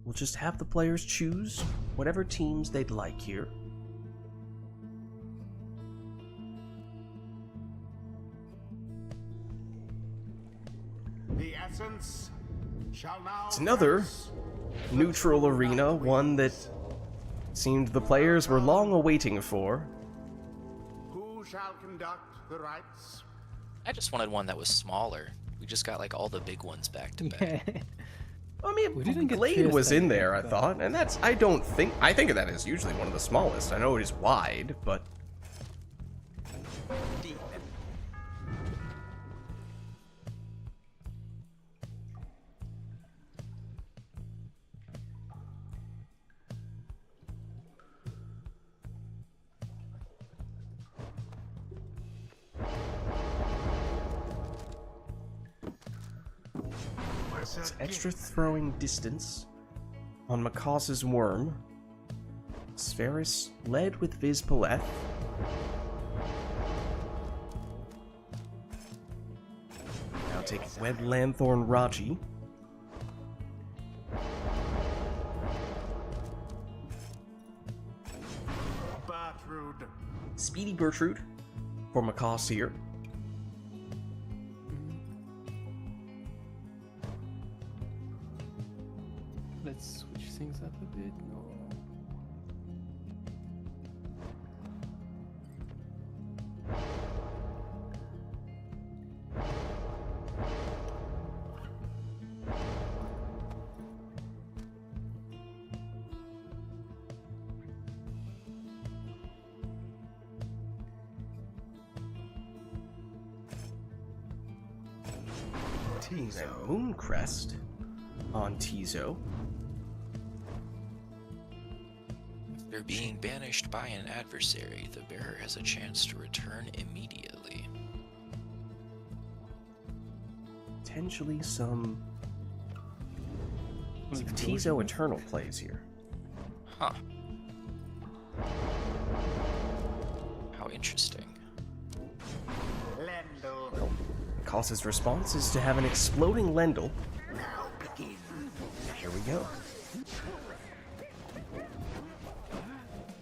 Speaker 1: we'll just have the players choose whatever teams they'd like here.
Speaker 3: The essence shall now.
Speaker 1: It's another neutral arena, one that seemed the players were long awaiting for.
Speaker 3: Who shall conduct the rites?
Speaker 4: I just wanted one that was smaller. We just got like all the big ones back to back.
Speaker 1: I mean,
Speaker 2: We didn't get
Speaker 1: Glade
Speaker 2: Pierce
Speaker 1: was
Speaker 2: that
Speaker 1: in
Speaker 2: big,
Speaker 1: there, I
Speaker 2: but-
Speaker 1: thought, and that's, I think of that as usually one of the smallest. I know it is wide, but... It's extra throwing distance on Makoss's worm. Spherus led with Vizpaleth. Now take Wed Lanthorn Raji.
Speaker 3: Bertrude.
Speaker 1: Speedy Bertrude for Makoss here.
Speaker 2: let's switch things up a bit. No.
Speaker 1: And Mooncrest on Tizo.
Speaker 4: After being banished by an adversary, the bearer has a chance to return immediately.
Speaker 1: Potentially some Tizo Eternal plays here.
Speaker 4: Huh. How interesting.
Speaker 1: Makos's response is to have an exploding Lendl. Here we go.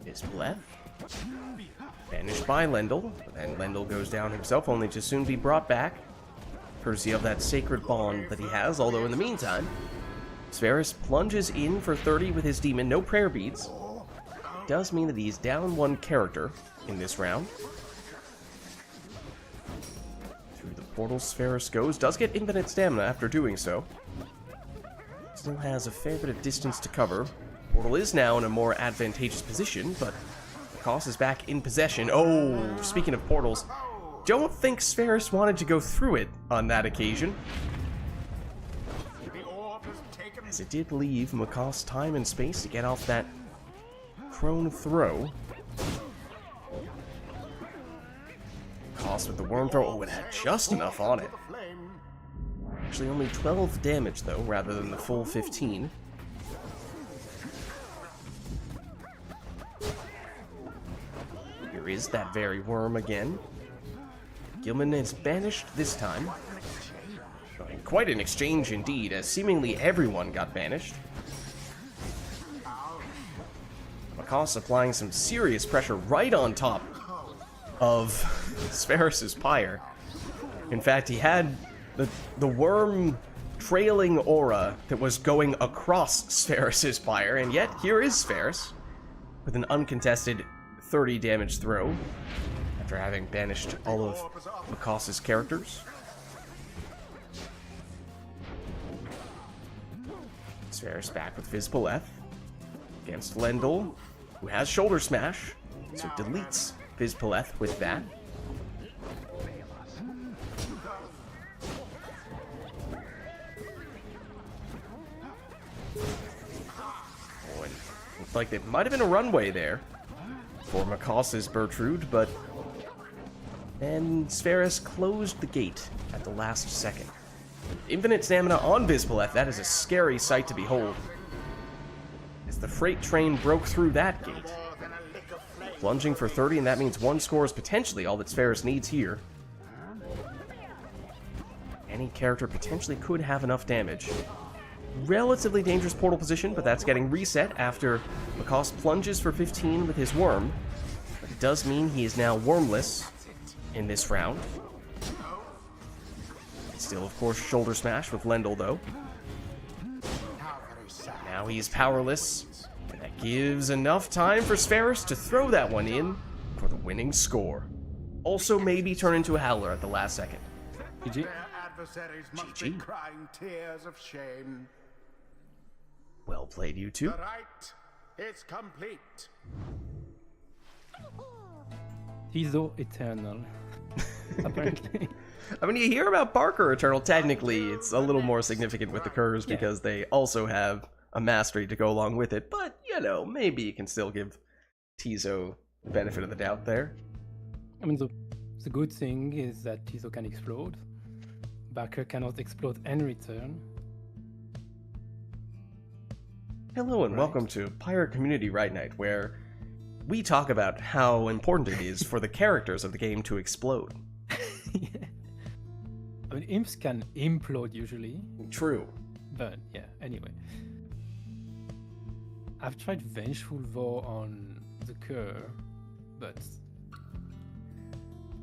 Speaker 1: Isbleth. Banished by Lendl, and Lendl goes down himself, only to soon be brought back, courtesy of that sacred bond that he has, although in the meantime, Sferis plunges in for 30 with his demon, no prayer beads. Does mean that he's down one character in this round. Through the portal, Sferis goes, does get infinite stamina after doing so. Still has a fair bit of distance to cover. Portal is now in a more advantageous position, but Makos is back in possession. Oh, speaking of portals, don't think Sferis wanted to go through it on that occasion, as it did leave Makos time and space to get off that prone throw. Makos with the worm throw. Oh, it had just enough on it. Actually, only 12 damage, though, rather than the full 15. Here is that very worm again. Gilman is banished this time. Quite an exchange indeed, as seemingly everyone got banished. Makos applying some serious pressure right on top of Sferis' pyre. In fact, he had the worm trailing aura that was going across Sferis' pyre, and yet here is Sferis with an uncontested 30 damage throw after having banished all of Makos' characters. Sferis back with Vizpaleth against Lendl, who has Shoulder Smash, so deletes Vizpaleth with that. Oh, and looked like there might have been a runway there for Makos' Bertrude, but then Sferis closed the gate at the last second. Infinite stamina on Vizpaleth, that is a scary sight to behold, as the freight train broke through that gate. Plunging for 30, and that means one score is potentially all that Sferis needs here. Any character potentially could have enough damage. Relatively dangerous portal position, but that's getting reset after Makos plunges for 15 with his worm. But it does mean he is now wormless in this round. Still, of course, Shoulder Smash with Lendl, though. Now he's powerless, and that gives enough time for Sferis to throw that one in for the winning score. Also, maybe turn into a Howler at the last second.
Speaker 2: GG.
Speaker 1: GG.
Speaker 3: Crying tears of shame.
Speaker 1: Well played, you two.
Speaker 3: The rite is complete.
Speaker 2: Tizo Eternal. Apparently.
Speaker 1: I mean, you hear about Parker Eternal, technically it's a little more significant with the Curves because they also have a mastery to go along with it, but, you know, maybe you can still give Tizo the benefit of the doubt there.
Speaker 2: I mean, the good thing is that Tizo can explode. Parker cannot explode and return.
Speaker 1: Hello and welcome to PYRE Community RITE Night, where we talk about how important it is for the characters of the game to explode.
Speaker 2: Yeah. I mean, imps can implode usually.
Speaker 1: True.
Speaker 2: But yeah, anyway. I've tried Vengeful Vow on the Cur, but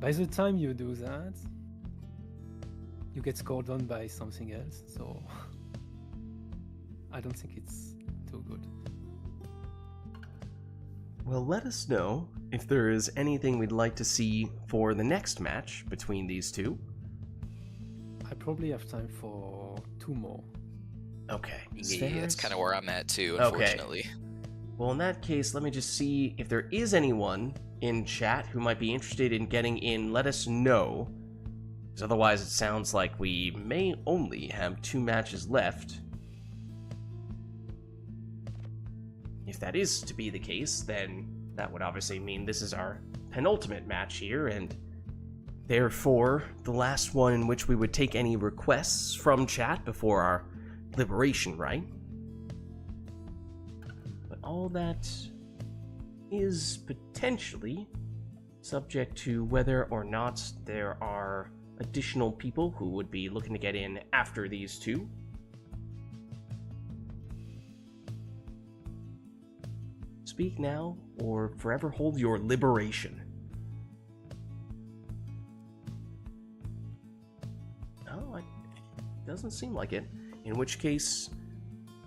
Speaker 2: by the time you do that, you get scored on by something else, so I don't think it's too good.
Speaker 1: Well, let us know if there is anything we'd like to see for the next match between these two.
Speaker 2: I probably have time for 2 more.
Speaker 1: Okay.
Speaker 4: Yeah, that's kind of where I'm at too,
Speaker 1: Okay.
Speaker 4: unfortunately.
Speaker 1: Well, in that case, let me just see if there is anyone in chat who might be interested in getting in. Let us know. Because otherwise it sounds like we may only have 2 matches left. If that is to be the case, then that would obviously mean this is our penultimate match here, and therefore the last one in which we would take any requests from chat before our liberation rite. But all that is potentially subject to whether or not there are additional people who would be looking to get in after these 2. Speak now, or forever hold your liberation. Oh, it doesn't seem like it. In which case,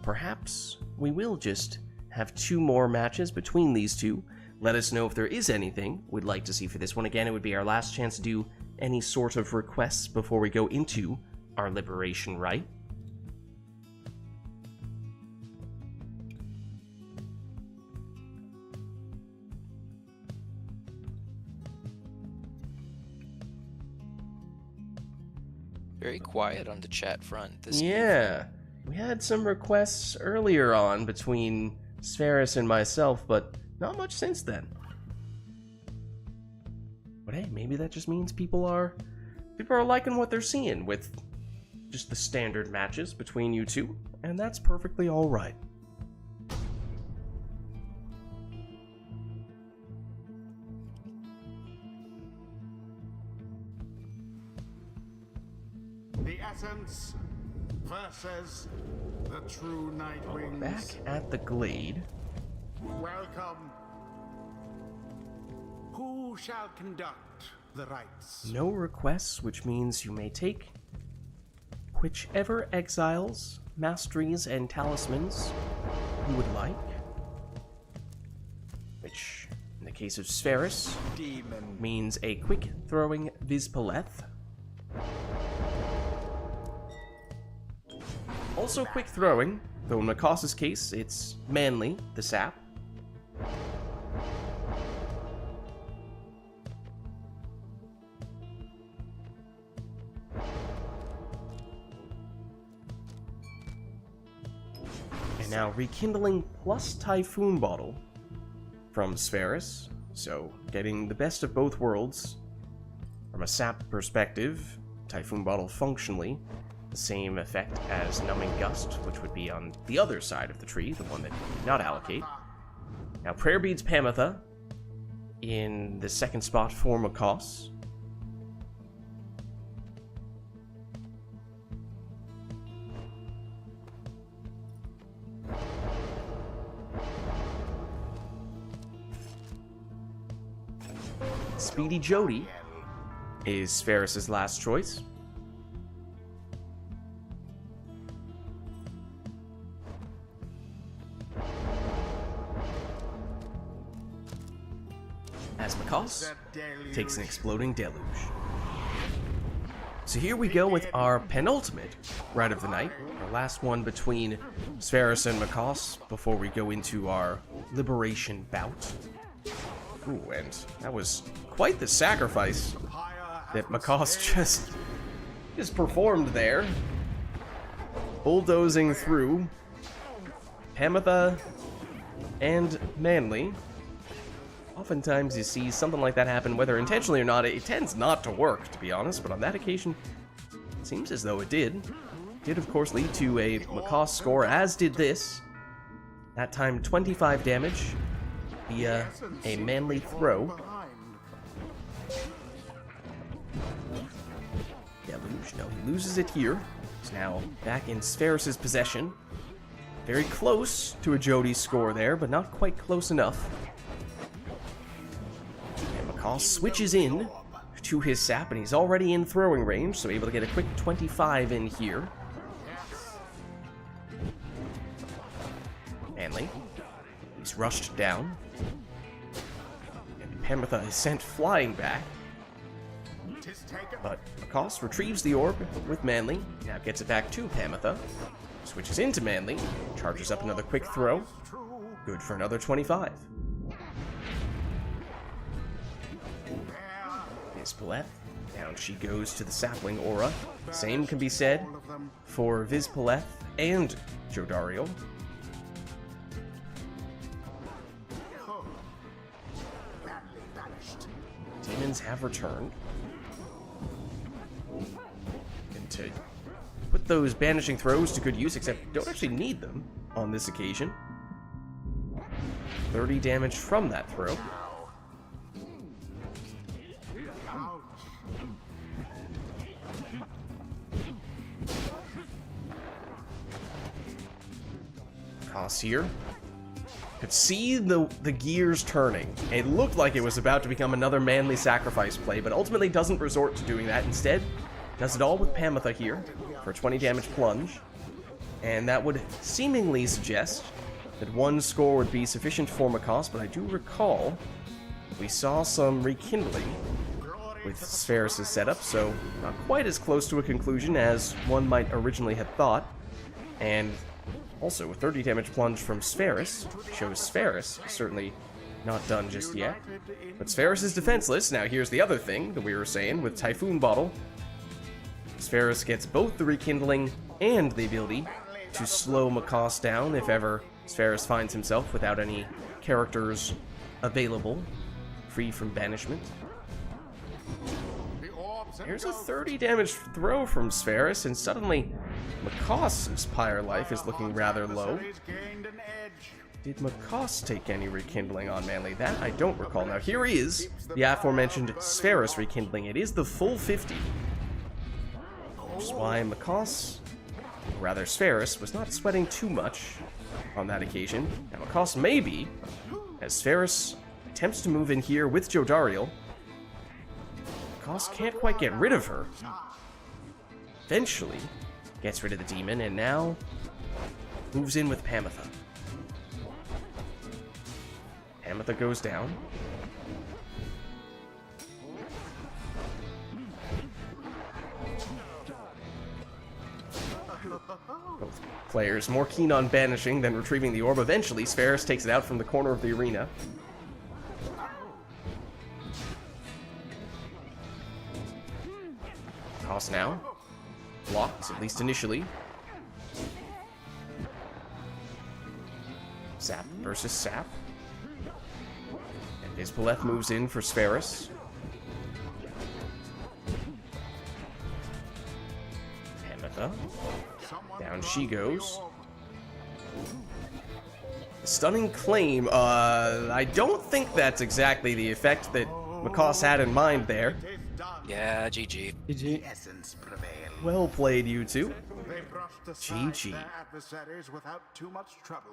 Speaker 1: perhaps we will just have 2 more matches between these 2. Let us know if there is anything we'd like to see for this one. Again, it would be our last chance to do any sort of requests before we go into our liberation rite.
Speaker 4: Very quiet on the chat front.
Speaker 1: Yeah, we had some requests earlier on between Spheris and myself, but not much since then. But hey, maybe that just means people are liking what they're seeing with just the standard matches between you 2, and that's perfectly all right.
Speaker 3: The essence versus the true Nightwings.
Speaker 1: Back at the Glade.
Speaker 3: Welcome. Who shall conduct the rites?
Speaker 1: No requests, which means you may take whichever exiles, masteries, and talismans you would like. Which, in the case of Spheris, means a quick throwing Vispaleth. Also quick throwing, though in Makos's case, it's Manly, the sap. And now Rekindling plus Typhoon Bottle from Spheris, so getting the best of both worlds. From a sap perspective, Typhoon Bottle functionally the same effect as Numbing Gust, which would be on the other side of the tree, the one that you did not allocate. Now, Prayer Beads Pamitha in the second spot for Makos. Speedy Jody is Spheris' last choice. As Makos takes an Exploding Deluge. So here we go with our penultimate Rite of the Night, our last one between Spheris and Makos before we go into our liberation bout. Ooh, and that was quite the sacrifice that Makos just performed there. Bulldozing through Pamitha and Manly. Oftentimes you see something like that happen, whether intentionally or not. It tends not to work, to be honest, but on that occasion, it seems as though it did. It did, of course, lead to a Makos score, as did this. That time, 25 damage via a Manly throw. Deluge, no, he loses it here. He's now back in Spheris' possession. Very close to a Jody score there, but not quite close enough. Makos switches in to his sap, and he's already in throwing range, so able to get a quick 25 in here. Manly. He's rushed down. And Pamitha is sent flying back. But Macoss retrieves the orb with Manly. Now gets it back to Pamitha. Switches into Manly. Charges up another quick throw. Good for another 25. Vizpaleth. Down she goes to the sapling aura. Same can be said for Vizpaleth and Jodariel. Demons have returned. And to put those banishing throws to good use, except don't actually need them on this occasion. 30 damage from that throw. Macoss here. Could see the gears turning. It looked like it was about to become another Manly sacrifice play, but ultimately doesn't resort to doing that. Instead, does it all with Pamitha here for a 20 damage plunge. And that would seemingly suggest that one score would be sufficient for Macoss, but I do recall we saw some rekindling with Spheris' setup, so not quite as close to a conclusion as one might originally have thought. And also, a 30 damage plunge from Spheris shows Spheris certainly not done just yet. But Spheris is defenseless. Now here's the other thing that we were saying with Typhoon Bottle. Spheris gets both the rekindling and the ability to slow Macoss down if ever Spheris finds himself without any characters available, free from banishment. Here's a 30 damage throw from Spheris, and suddenly Macoss's Pyre life is looking rather low. Did Macoss take any rekindling on Manly? That I don't recall. Now here is the aforementioned Spheris rekindling. It is the full 50. Which is why Macoss, or rather Spheris, was not sweating too much on that occasion. Now Macoss may be, as Spheris attempts to move in here with Jodariel. Macoss can't quite get rid of her. Eventually gets rid of the demon, and now moves in with Pamitha. Pamitha goes down. Both players more keen on banishing than retrieving the orb. Eventually, Spheris takes it out from the corner of the arena. Toss now. Blocked, at least initially. Sap versus Sap. And Vizpaleth moves in for Spheris. Pamitha. Down she goes. Stunning claim. I don't think that's exactly the effect that Macoss had in mind there.
Speaker 4: Yeah, GG.
Speaker 2: GG.
Speaker 1: Well played, you two.
Speaker 3: They brushed aside
Speaker 1: GG.
Speaker 3: their adversaries without too much trouble.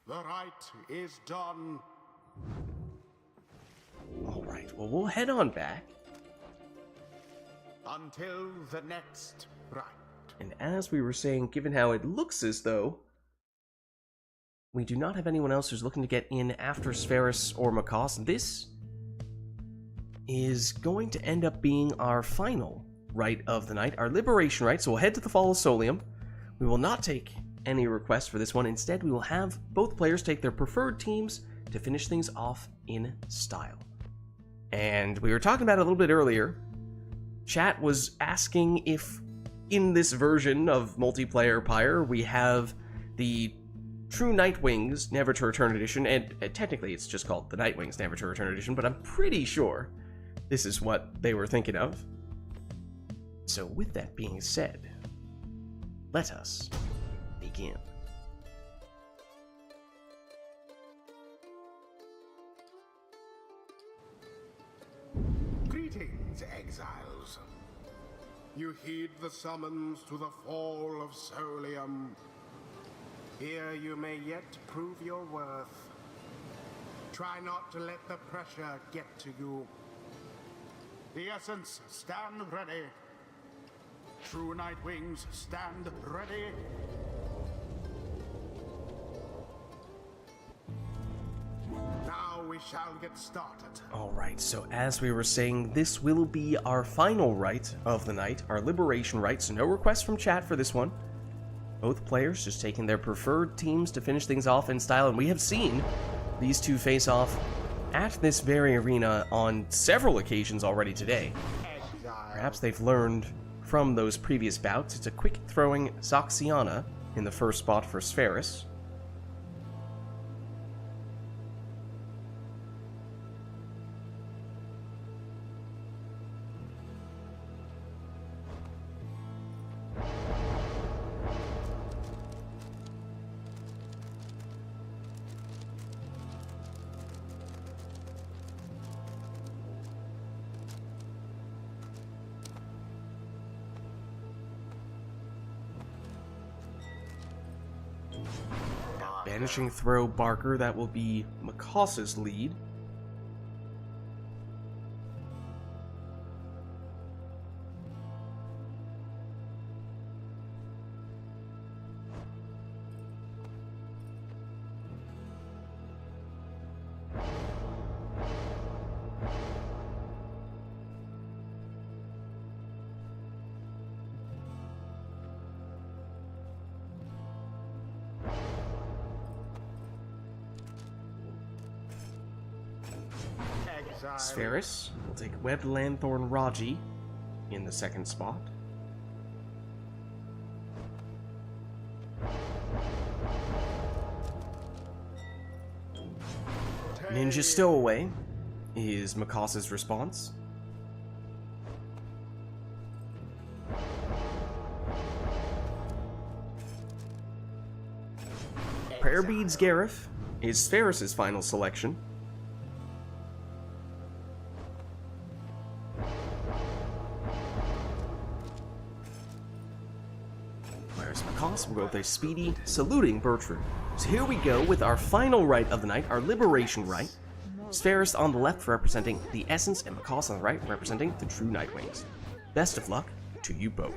Speaker 3: The rite is done.
Speaker 1: Alright, well, we'll head on back.
Speaker 3: Until the next rite.
Speaker 1: And as we were saying, given how it looks as though we do not have anyone else who's looking to get in after Spheris or Macoss, this is going to end up being our final rite of the night, our liberation rite. So we'll head to the Fall of Solium. We will not take any requests for this one. Instead, we will have both players take their preferred teams to finish things off in style. And we were talking about it a little bit earlier. Chat was asking if in this version of multiplayer Pyre we have the True Nightwings Never to Return edition, and technically it's just called the Nightwings Never to Return edition, but I'm pretty sure this is what they were thinking of. So with that being said, let us begin.
Speaker 3: Greetings, exiles. You heed the summons to the Fall of Solium. Here you may yet prove your worth. Try not to let the pressure get to you. The Essence, stand ready. True Nightwings, stand ready. shall get started.
Speaker 1: Alright, so as we were saying, this will be our final rite of the night, our liberation rite, so no requests from chat for this one. Both players just taking their preferred teams to finish things off in style, and we have seen these two face off at this very arena on several occasions already today. Perhaps they've learned from those previous bouts. It's a quick throwing Saxiana in the first spot for Spheris. Banishing throw Barker, that will be Makossa's lead. Spheris will take Webbed Lanthorn Raji in the second spot. Ninja Stowaway is Makossa's response. Prayer Beads Gareth is Spheris' final selection. We'll go with a speedy saluting Bertram. So here we go with our final rite of the night, our liberation rite. Spheris on the left representing the Essence, and Makossa on the right representing the true Nightwings. Best of luck to you both.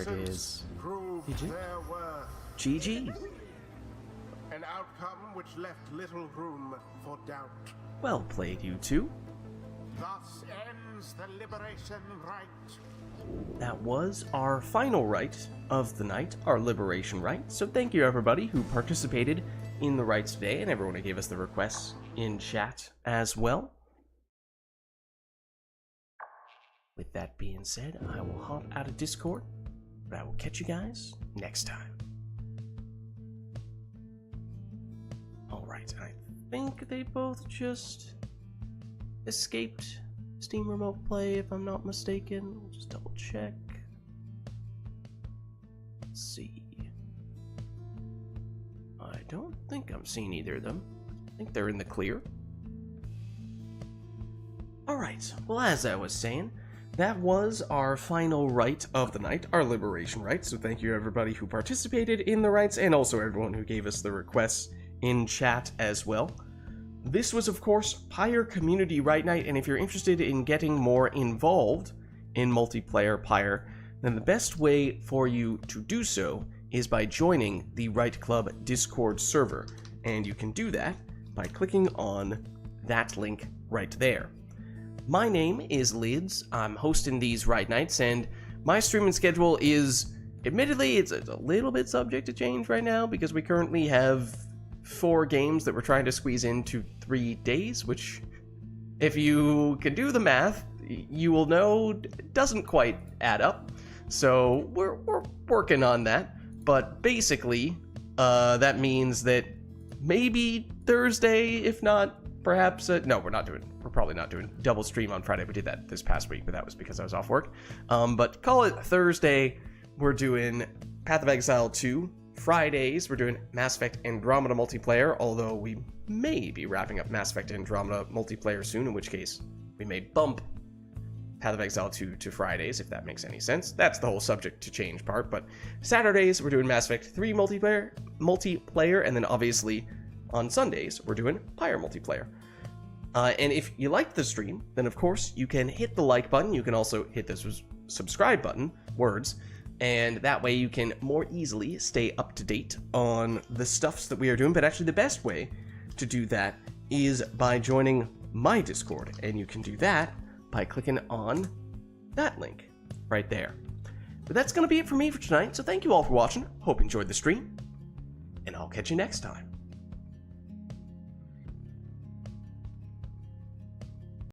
Speaker 1: it is.
Speaker 3: Proved
Speaker 2: GG?
Speaker 3: their worth.
Speaker 1: GG.
Speaker 3: An outcome which left little room for doubt.
Speaker 1: Well played, you two.
Speaker 3: Thus ends the Liberation Rite.
Speaker 1: That was our final rite of the night, our Liberation Rite. So thank you everybody who participated in the rites today, and everyone who gave us the requests in chat as well. With that being said, I will hop out of Discord, but I will catch you guys next time. Alright, I think they both just escaped Steam Remote Play, if I'm not mistaken. We'll just double check. Let's see. I don't think I'm seeing either of them. I think they're in the clear. Alright, well, as I was saying, that was our final rite of the night, our Liberation Rite. So thank you everybody who participated in the rites, and also everyone who gave us the requests in chat as well. This was, of course, PYRE Community Rite Night, and if you're interested in getting more involved in multiplayer PYRE, then the best way for you to do so is by joining the RITE Club Discord server, and you can do that by clicking on that link right there. My name is Lids. I'm hosting these Rite Nights, and my streaming schedule is, admittedly, it's a little bit subject to change right now because we currently have 4 games that we're trying to squeeze into 3 days, which, if you can do the math, you will know doesn't quite add up. So we're working on that, but basically, that means that maybe Thursday, if not, perhaps, no, we're probably not doing double stream on Friday. We did that this past week, but that was because I was off work. But call it Thursday, we're doing Path of Exile 2. Fridays, we're doing Mass Effect Andromeda multiplayer, although we may be wrapping up Mass Effect Andromeda multiplayer soon, in which case we may bump Path of Exile 2 to Fridays, if that makes any sense. That's the whole subject to change part, but Saturdays, we're doing Mass Effect 3 multiplayer, and then obviously on Sundays, we're doing PYRE multiplayer. And if you liked the stream, then of course you can hit the like button. You can also hit the subscribe button, words, and that way you can more easily stay up to date on the stuffs that we are doing. But actually the best way to do that is by joining my Discord, and you can do that by clicking on that link right there. But that's going to be it for me for tonight, so thank you all for watching. Hope you enjoyed the stream, and I'll catch you next time.